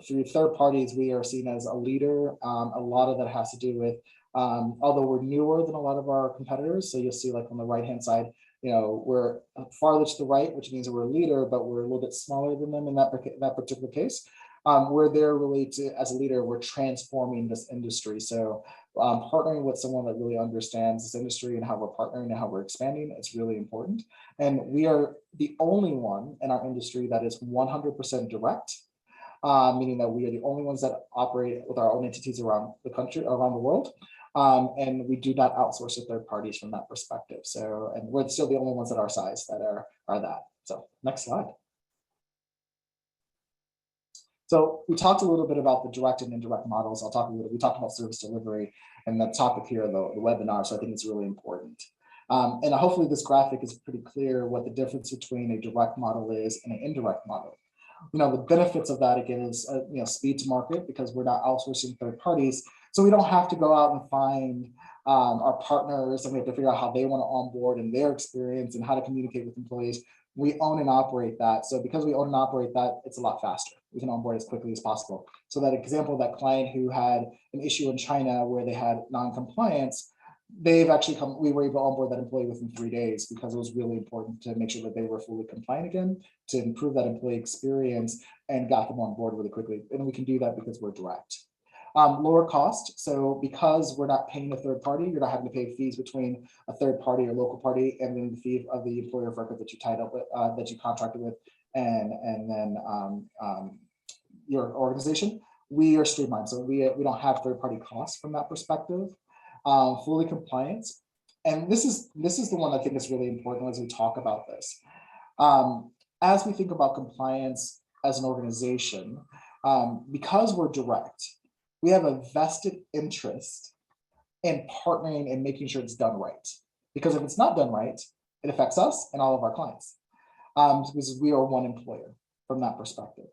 through third parties, we are seen as a leader. A lot of that has to do with, although we're newer than a lot of our competitors. So you'll see like on the right-hand side, we're farther to the right, which means we're a leader, but we're a little bit smaller than them in that particular case. We're there really as a leader, we're transforming this industry. So partnering with someone that really understands this industry and how we're partnering and how we're expanding, it's really important. And we are the only one in our industry that is 100% direct, meaning that we are the only ones that operate with our own entities around the country, around the world. And we do not outsource to third parties from that perspective. So, and we're still the only ones at our size that are that. So next slide. So we talked a little bit about the direct and indirect models. We talked about service delivery and the topic here, the webinar. So I think it's really important. And hopefully this graphic is pretty clear what the difference between a direct model is and an indirect model. The benefits of that again is speed to market, because we're not outsourcing third parties. So we don't have to go out and find our partners, and we have to figure out how they want to onboard and their experience and how to communicate with employees. We own and operate that. So because we own and operate that, it's a lot faster. We can onboard as quickly as possible. So that example, that client who had an issue in China where they had non-compliance, we were able to onboard that employee within 3 days, because it was really important to make sure that they were fully compliant again, to improve that employee experience, and got them on board really quickly. And we can do that because we're direct. Lower cost. So because we're not paying a third party, you're not having to pay fees between a third party or local party and then the fee of the employer of record that you tied up with, that you contracted with, and then your organization. We are streamlined, so we don't have third party costs from that perspective. Fully compliant. And this is the one I think is really important as we talk about this. As we think about compliance as an organization, because we're direct, we have a vested interest in partnering and making sure it's done right. Because if it's not done right, it affects us and all of our clients, because we are one employer from that perspective.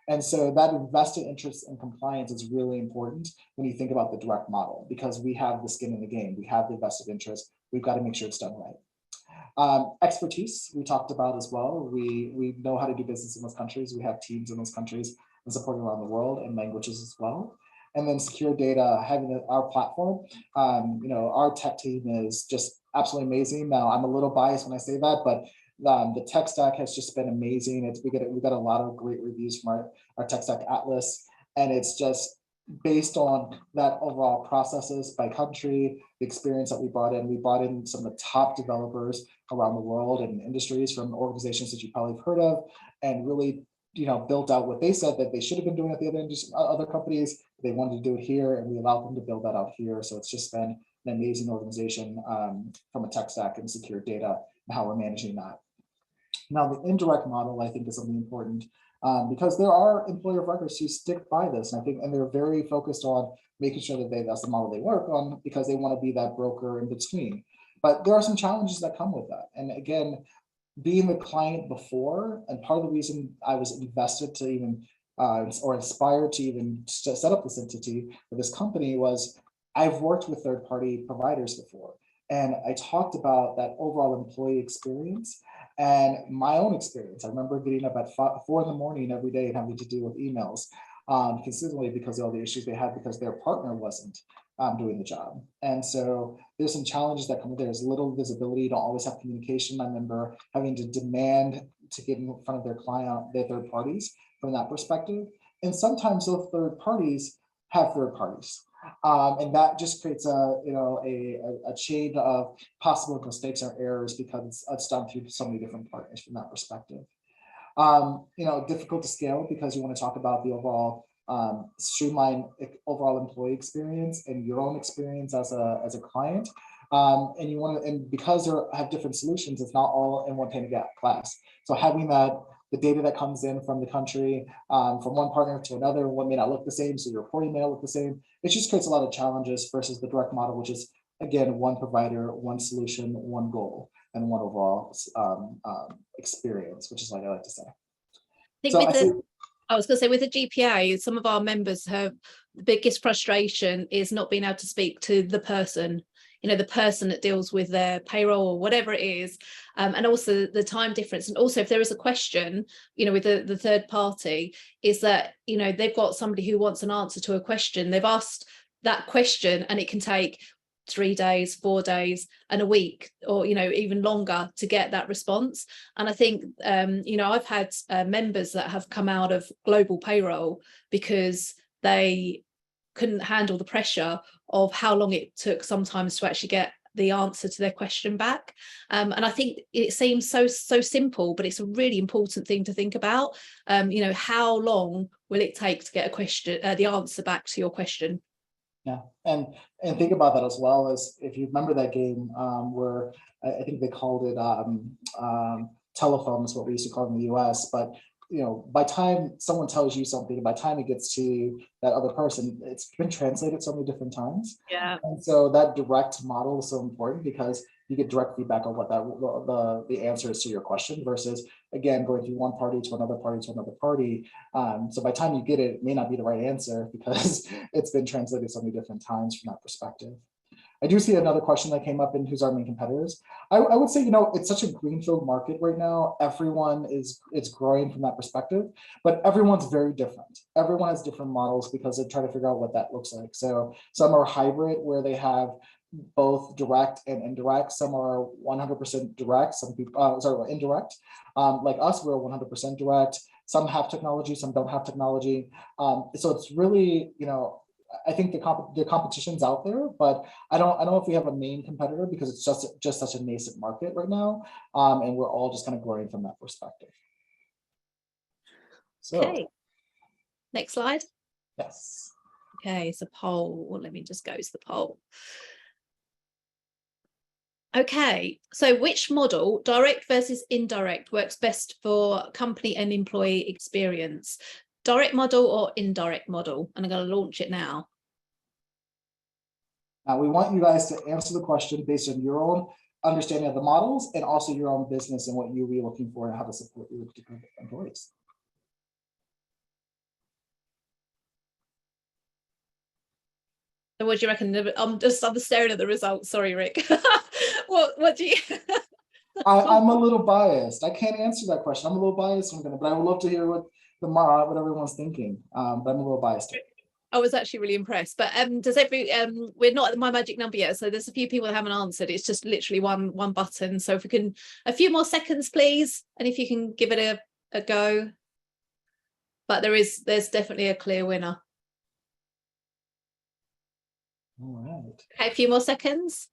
And so that invested interest in compliance is really important when you think about the direct model, because we have the skin in the game, we have the vested interest, we've got to make sure it's done right. Expertise, we talked about as well. We know how to do business in those countries. We have teams in those countries and supporting around the world, and languages as well. And then secure data, having our platform, our tech team is just absolutely amazing. Now, I'm a little biased when I say that, but the tech stack has just been amazing. We've got a lot of great reviews from our tech stack Atlas, and it's just based on that overall processes by country, the experience that we brought in. We brought in some of the top developers around the world and industries from organizations that you probably have heard of, and really built out what they said that they should have been doing at the other companies. They wanted to do it here, and we allowed them to build that out here. So it's just been an amazing organization from a tech stack and secure data and how we're managing that. Now, the indirect model, I think, is something important because there are employer of records who stick by this, and they're very focused on making sure that that's the model they work on, because they want to be that broker in between. But there are some challenges that come with that. And again, being the client before, and part of the reason I was invested to even or inspired to even set up this entity for this company was I've worked with third-party providers before, and I talked about that overall employee experience and my own experience. I remember getting up at 4 in the morning every day and having to deal with emails consistently because of all the issues they had because their partner wasn't doing the job. And so there's some challenges that come with it. There's little visibility, you don't always have communication. I remember having to demand to get in front of their client, their third parties from that perspective. And sometimes those third parties have third parties. And that just creates a chain of possible mistakes or errors because it's done through so many different partners from that perspective. Difficult to scale because you want to talk about the overall streamline overall employee experience and your own experience as a client. And you want to, and because they have different solutions, it's not all in one pane of glass. So having that the data that comes in from the country, from one partner to another, one may not look the same, so your reporting may not look the same. It just creates a lot of challenges versus the direct model, which is, again, one provider, one solution, one goal, and one overall experience, which is like I like to say. I was going to say, with the GPA, some of our members have the biggest frustration is not being able to speak to the person, the person that deals with their payroll or whatever it is, and also the time difference. And also, if there is a question, with the third party, is that, they've got somebody who wants an answer to a question. They've asked that question and it can take 3 days, 4 days, and a week, or even longer to get that response. And I think I've had members that have come out of global payroll because they couldn't handle the pressure of how long it took sometimes to actually get the answer to their question back. And I think it seems so simple, but it's a really important thing to think about. How long will it take to get a question, the answer back to your question? Yeah, and think about that as well, as if you remember that game where I think they called it telephone is what we used to call it in the US, but by time someone tells you something, by the time it gets to that other person, it's been translated so many different times. Yeah. And so that direct model is so important because you get direct feedback on what the answer is to your question versus, again, going through one party to another party to another party. So by the time you get it, it may not be the right answer because it's been translated so many different times from that perspective. I do see another question that came up in who's our main competitors. I would say, it's such a greenfield market right now. Everyone is growing from that perspective, but everyone's very different. Everyone has different models because they're trying to figure out what that looks like. So some are hybrid where they have both direct and indirect. Some are 100% direct. Some people, indirect. Like us, we're 100% direct. Some have technology, some don't have technology. So it's really, I think the competition's out there, but I don't know if we have a main competitor because it's just such a nascent market right now, and we're all just kind of growing from that perspective. So, okay, next slide. Yes. Okay, so poll. Well, let me just go to the poll. Okay, so which model, direct versus indirect, works best for company and employee experience? Direct model or indirect model? And I'm going to launch it now. Now we want you guys to answer the question based on your own understanding of the models and also your own business and what you'll be looking for and how to support your particular employees. So what do you reckon? I'm staring at the results. Sorry, Rick. What do you? I'm a little biased. I can't answer that question. I'm a little biased, but I would love to hear what everyone's thinking. But I'm a little biased. I was actually really impressed. But we're not at my magic number yet, so there's a few people that haven't answered. It's just literally one button. So if we can, a few more seconds, please, and if you can give it a go. But there's definitely a clear winner. All right. Okay, a few more seconds.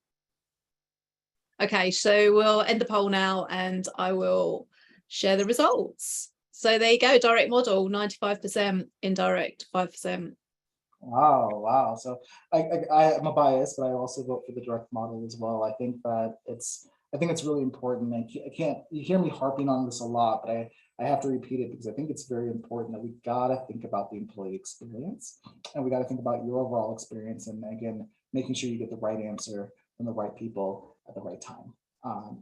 Okay, so we'll end the poll now and I will share the results. So there you go, direct model, 95%, indirect, 5%. Wow. So I'm a bias, but I also vote for the direct model as well. I think it's really important. You hear me harping on this a lot, but I have to repeat it because I think it's very important that we gotta think about the employee experience and we gotta think about your overall experience. And again, making sure you get the right answer from the right people at the right time.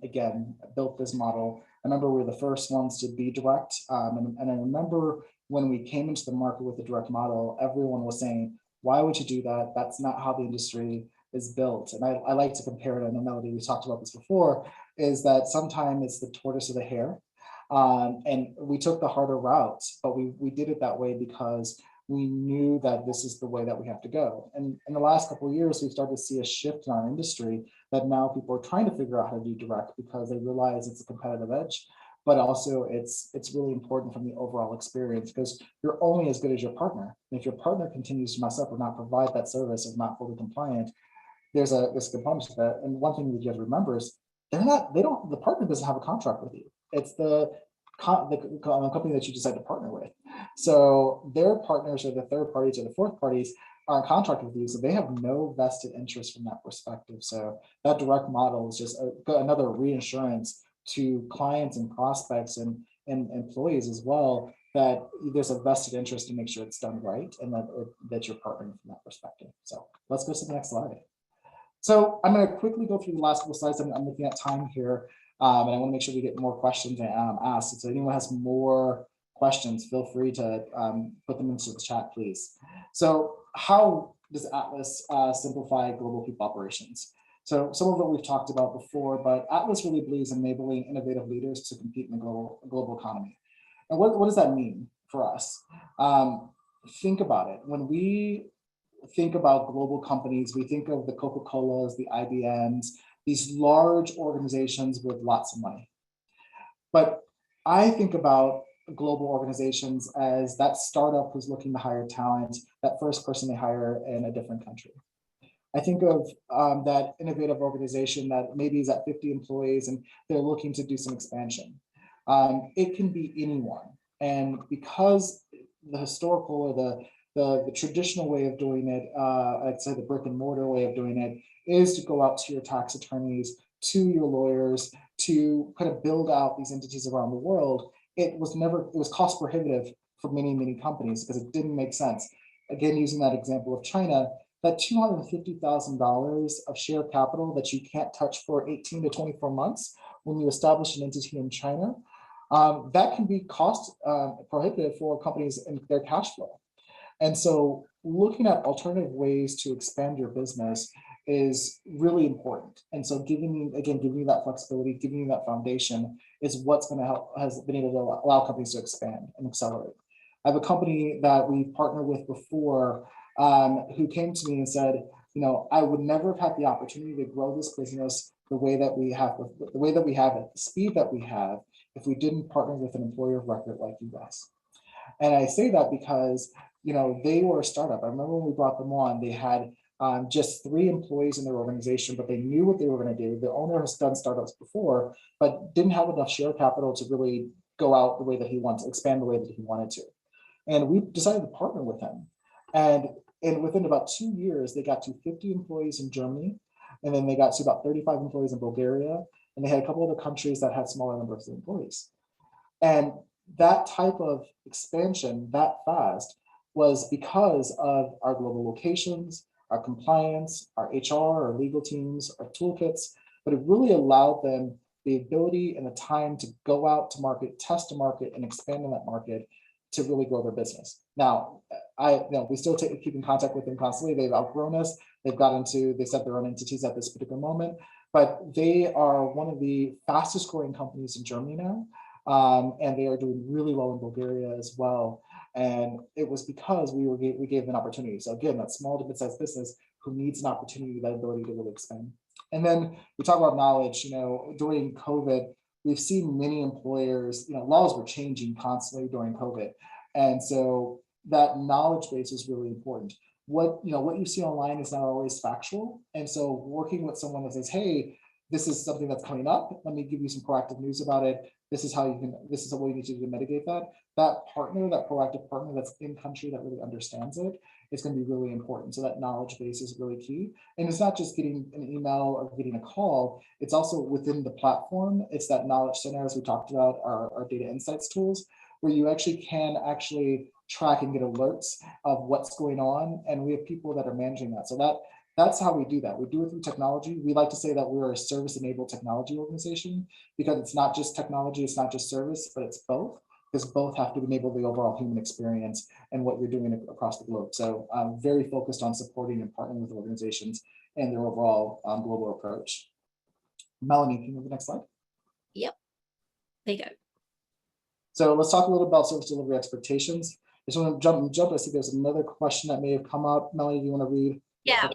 Again, I built this model. I remember we were the first ones to be direct. And I remember when we came into the market with the direct model, everyone was saying, why would you do that? That's not how the industry is built. And I like to compare it, I know Melody, we talked about this before, is that sometimes it's the tortoise or the hare. And we took the harder route, but we did it that way because we knew that this is the way that we have to go. And in the last couple of years, we've started to see a shift in our industry that now people are trying to figure out how to do direct because they realize it's a competitive edge, but also it's really important from the overall experience because you're only as good as your partner. And if your partner continues to mess up or not provide that service or not fully compliant, there's a component to that. And one thing that you have to remember is the partner doesn't have a contract with you. It's the company that you decide to partner with. So their partners or the third parties or the fourth parties are in contract with you, so they have no vested interest from that perspective. So that direct model is just another reinsurance to clients and prospects and employees as well, that there's a vested interest to make sure it's done right, and that you're partnering from that perspective. So let's go to the next slide. So I'm going to quickly go through the last couple slides. I'm looking at time here, and I want to make sure we get more questions asked. So if anyone has more questions, feel free to put them into the chat, please. So how does Atlas simplify global people operations? So some of it we've talked about before, but Atlas really believes in enabling innovative leaders to compete in the global economy. And what does that mean for us? Think about it. When we think about global companies, we think of the Coca-Colas, the IBMs, these large organizations with lots of money. But I think about global organizations as that startup who's looking to hire talent, that first person they hire in a different country. I think of that innovative organization that maybe is at 50 employees and they're looking to do some expansion. It can be anyone. And because the historical or the traditional way of doing it, I'd say the brick and mortar way of doing it, is to go out to your tax attorneys, to your lawyers, to kind of build out these entities around the world. It was cost prohibitive for many companies because it didn't make sense. Again, using that example of China, that $250,000 of share capital that you can't touch for 18 to 24 months when you establish an entity in China, that can be cost prohibitive for companies and their cash flow. And so looking at alternative ways to expand your business is really important. And so giving you that flexibility, giving you that foundation is what's going to help, has been able to allow companies to expand and accelerate. I have a company that we partnered with before who came to me and said, you know, I would never have had the opportunity to grow this business the way that we have, at the speed that we have, if we didn't partner with an employer of record like you guys. And I say that because, you know, they were a startup. I remember when we brought them on, they had just 3 employees in their organization, but they knew what they were going to do. The owner has done startups before, but didn't have enough share capital to really go out the way that he wanted to, expand the way that he wanted to. And we decided to partner with him. And within about 2 years, they got to 50 employees in Germany, and then they got to about 35 employees in Bulgaria, and they had a couple other countries that had smaller numbers of employees. And that type of expansion that fast was because of our global locations, our compliance, our HR, our legal teams, our toolkits, but it really allowed them the ability and the time to go out to market, test a market, and expand in that market to really grow their business. Now, we still keep in contact with them constantly. They've outgrown us. They set their own entities at this particular moment, but they are one of the fastest growing companies in Germany now. And they are doing really well in Bulgaria as well. And it was because we gave them an opportunity. So again, that small to mid-sized business who needs an opportunity, that ability to really expand. And then we talk about knowledge. You know, during COVID, we've seen many employers, you know, laws were changing constantly during COVID. And so that knowledge base is really important. What you see online is not always factual. And so working with someone that says, hey, this is something that's coming up, let me give you some proactive news about it. This is what you need to do to mitigate that. That partner, that proactive partner that's in country that really understands it, is going to be really important. So that knowledge base is really key. And it's not just getting an email or getting a call, it's also within the platform. It's that knowledge center, as we talked about, our data insights tools, where you can track and get alerts of what's going on. And we have people that are managing that. So that's how we do that. We do it through technology. We like to say that we're a service-enabled technology organization because it's not just technology, it's not just service, but it's both, because both have to enable the overall human experience and what you're doing across the globe. So I'm very focused on supporting and partnering with organizations and their overall global approach. Melanie, can you move the next slide? Yep, there you go. So let's talk a little about service delivery expectations. I just want to jump. I see there's another question that may have come up. Melanie, do you want to read? Yeah.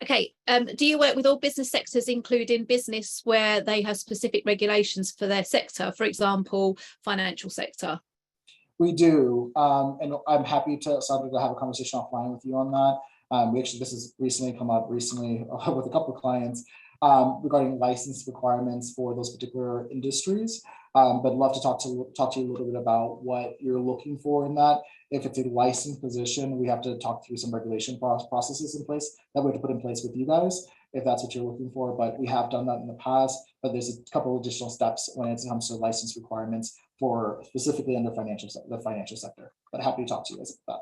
Okay. Do you work with all business sectors, including business where they have specific regulations for their sector, for example, financial sector? We do, and I'm happy to have a conversation offline with you on that. This has recently come up with a couple of clients regarding license requirements for those particular industries. But love to talk to you a little bit about what you're looking for in that. If it's a licensed position, we have to talk through some regulation processes in place that we have to put in place with you guys. if that's what you're looking for, but we have done that in the past, but there's a couple additional steps when it comes to license requirements for specifically under the financial sector, but happy to talk to you guys about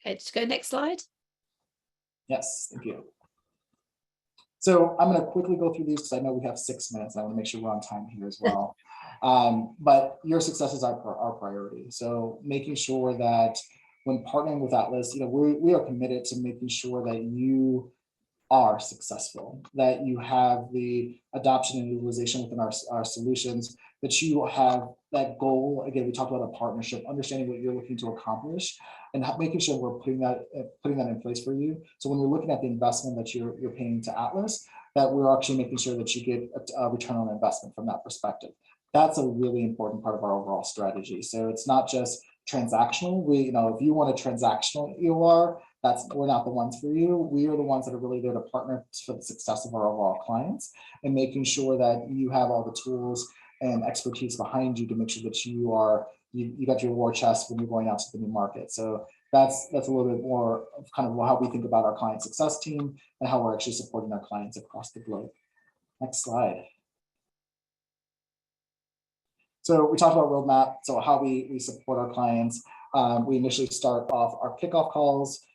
that. Okay, just go next slide. Yes, thank you. So I'm going to quickly go through these because I know we have 6 minutes. I want to make sure we're on time here as well. But your success is our priority. So making sure that when partnering with Atlas, we are committed to making sure that you are successful, that you have the adoption and utilization within our solutions, that you have that goal. Again, we talked about a partnership, understanding what you're looking to accomplish, and making sure we're putting that in place for you. So when you're looking at the investment that you're paying to Atlas, that we're actually making sure that you get a return on investment from that perspective. That's a really important part of our overall strategy. So it's not just transactional. If you want a transactional EOR, we're not the ones for you. We are the ones that are really there to partner for the success of our overall clients and making sure that you have all the tools and expertise behind you to make sure that you got your war chest when you're going out to the new market. So that's a little bit more of kind of how we think about our client success team and how we're actually supporting our clients across the globe. Next slide. So we talked about roadmap, so how we support our clients. We initially start off our kickoff calls.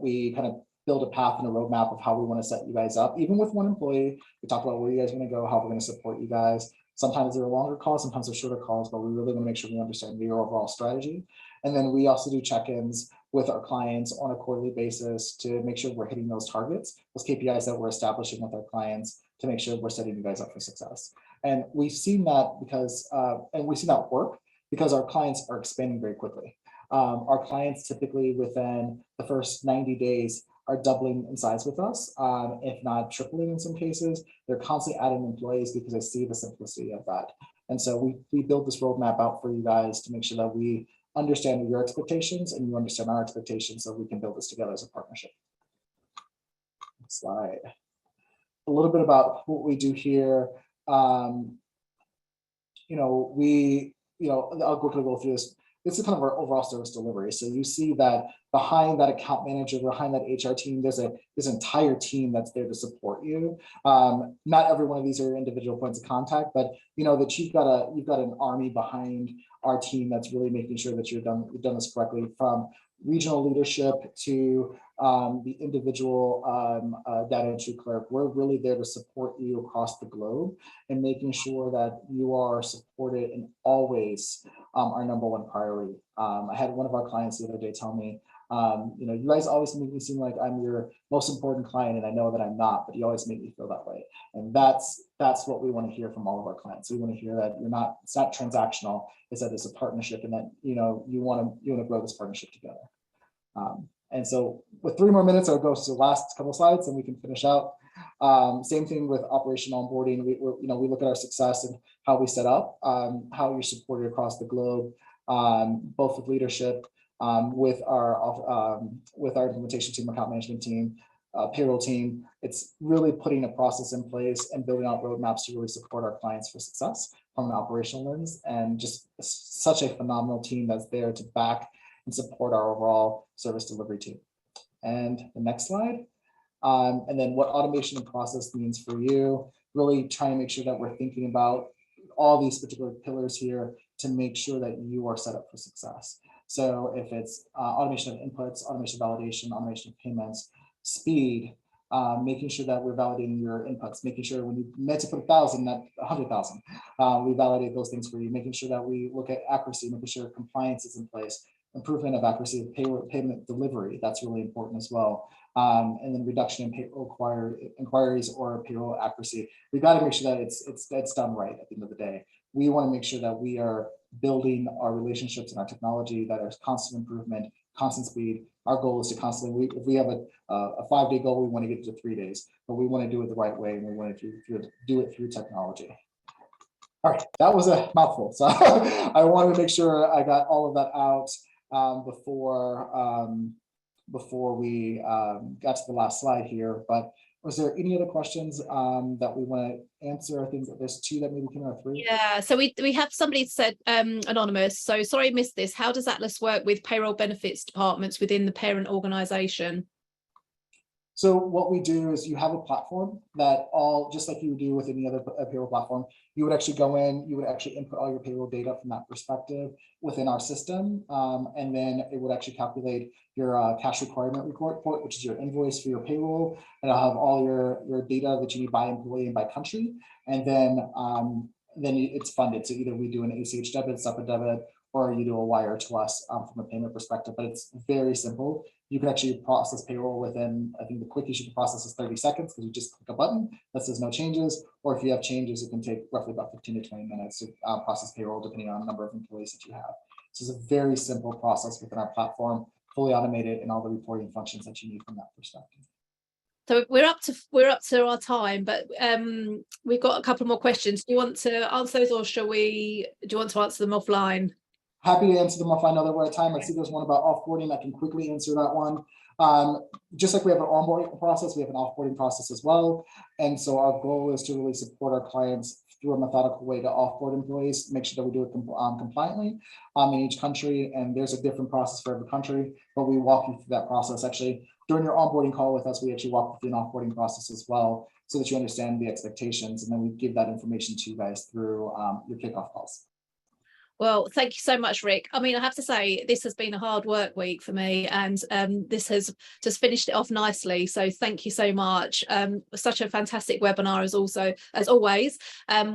We kind of build a path and a roadmap of how we want to set you guys up. Even with one employee, we talk about where you guys are going to go, how we're going to support you guys. Sometimes they're longer calls, sometimes they're shorter calls, but we really want to make sure we understand your overall strategy. And then we also do check-ins with our clients on a quarterly basis to make sure we're hitting those targets, those KPIs that we're establishing with our clients to make sure we're setting you guys up for success. And we've seen that work because our clients are expanding very quickly. Our clients typically within the first 90 days are doubling in size with us, if not tripling in some cases. They're constantly adding employees because they see the simplicity of that. And so we build this roadmap out for you guys to make sure that we understand your expectations and you understand our expectations so we can build this together as a partnership. Next slide. A little bit about what we do here. I'll quickly go through this. This is kind of our overall service delivery. So you see that behind that account manager, behind that HR team, there's an entire team that's there to support you. Not every one of these are individual points of contact, but that you've got an army behind our team that's really making sure that you've done this correctly, from regional leadership to the individual data entry clerk. We're really there to support you across the globe and making sure that you are supported and always our number one priority. I had one of our clients the other day tell me, you guys always make me seem like I'm your most important client, and I know that I'm not, but you always make me feel that way. And that's what we want to hear from all of our clients. We want to hear that it's not transactional, it's that it's a partnership, and that you want to grow this partnership together. And so with 3 more minutes, I'll go to the last couple of slides and we can finish out. Same thing with operational onboarding. We look at our success and how we set up, how you're supported across the globe, both with leadership, with our implementation team, account management team, payroll team. It's really putting a process in place and building out roadmaps to really support our clients for success from an operational lens, and just such a phenomenal team that's there to back and support our overall service delivery team. And the next slide. And then what automation and process means for you, really trying to make sure that we're thinking about all these particular pillars here to make sure that you are set up for success. So if it's automation of inputs, automation of validation, automation of payments, speed, making sure that we're validating your inputs, making sure when you meant to put 1,000, not 100,000, we validate those things for you, making sure that we look at accuracy, making sure compliance is in place, improvement of accuracy of payment delivery, that's really important as well. And then reduction in payroll inquiries or payroll accuracy. We've got to make sure that it's done right at the end of the day. We want to make sure that we are building our relationships and our technology that are constant improvement, constant speed. Our goal is to constantly, if we have a 5-day goal, we want to get to 3 days, but we want to do it the right way, and we want to do it through technology. All right, that was a mouthful. So I wanted to make sure I got all of that out before we got to the last slide here. But was there any other questions that we want to answer? I think there's 2 that maybe came out 3. Yeah, so we have somebody said, anonymous, so sorry I missed this. How does Atlas work with payroll benefits departments within the parent organization? So what we do is you have a platform that just like you would do with any other payroll platform, you would actually go in, you would actually input all your payroll data from that perspective within our system. And then it would actually calculate your cash requirement report, which is your invoice for your payroll. And I'll have all your data that you need by employee and by country. And then it's funded. So either we do an ACH debit, SEPA debit, or you do a wire to us from a payment perspective, but it's very simple. You can actually process payroll within, I think the quickest you can process is 30 seconds because you just click a button that says no changes, or if you have changes, it can take roughly about 15 to 20 minutes to process payroll depending on the number of employees that you have. So it's a very simple process within our platform, fully automated, and all the reporting functions that you need from that perspective. So we're up to our time, but we've got a couple more questions. Do you want to answer those, or do you want to answer them offline? Happy to answer them if I know that we're at time. I see there's one about offboarding. I can quickly answer that one. Just like we have an onboarding process, we have an offboarding process as well. And so our goal is to really support our clients through a methodical way to offboard employees, make sure that we do it compliantly in each country. And there's a different process for every country, but we walk you through that process. Actually, during your onboarding call with us, we actually walk you through an offboarding process as well, so that you understand the expectations. And then we give that information to you guys through your kickoff calls. Well, thank you so much, Rick. I mean, I have to say, this has been a hard work week for me, and this has just finished it off nicely. So thank you so much. Such a fantastic webinar as always.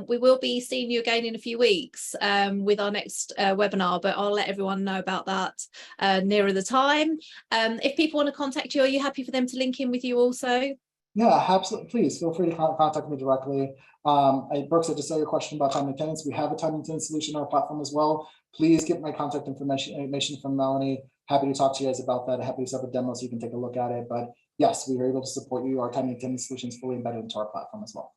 We will be seeing you again in a few weeks with our next webinar, but I'll let everyone know about that nearer the time. If people want to contact you, are you happy for them to link in with you also? Yeah, absolutely. Please feel free to contact me directly. Brooks, I just saw your question about time and attendance. We have a time and attendance solution on our platform as well. Please get my contact information from Melanie. Happy to talk to you guys about that. Happy to set up a demo so you can take a look at it. But yes, we are able to support you. Our time and attendance solution is fully embedded into our platform as well.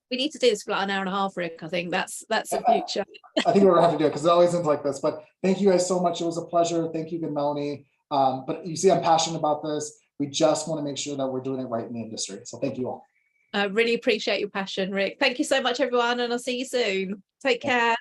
We need to do this for like an hour and a half, Rick. I think that's the future. I think we're gonna have to do it because it always ends like this. But thank you guys so much. It was a pleasure. Thank you again, Melanie. But you see, I'm passionate about this. We just want to make sure that we're doing it right in the industry. So thank you all. I really appreciate your passion, Rick. Thank you so much, everyone, and I'll see you soon. Take care.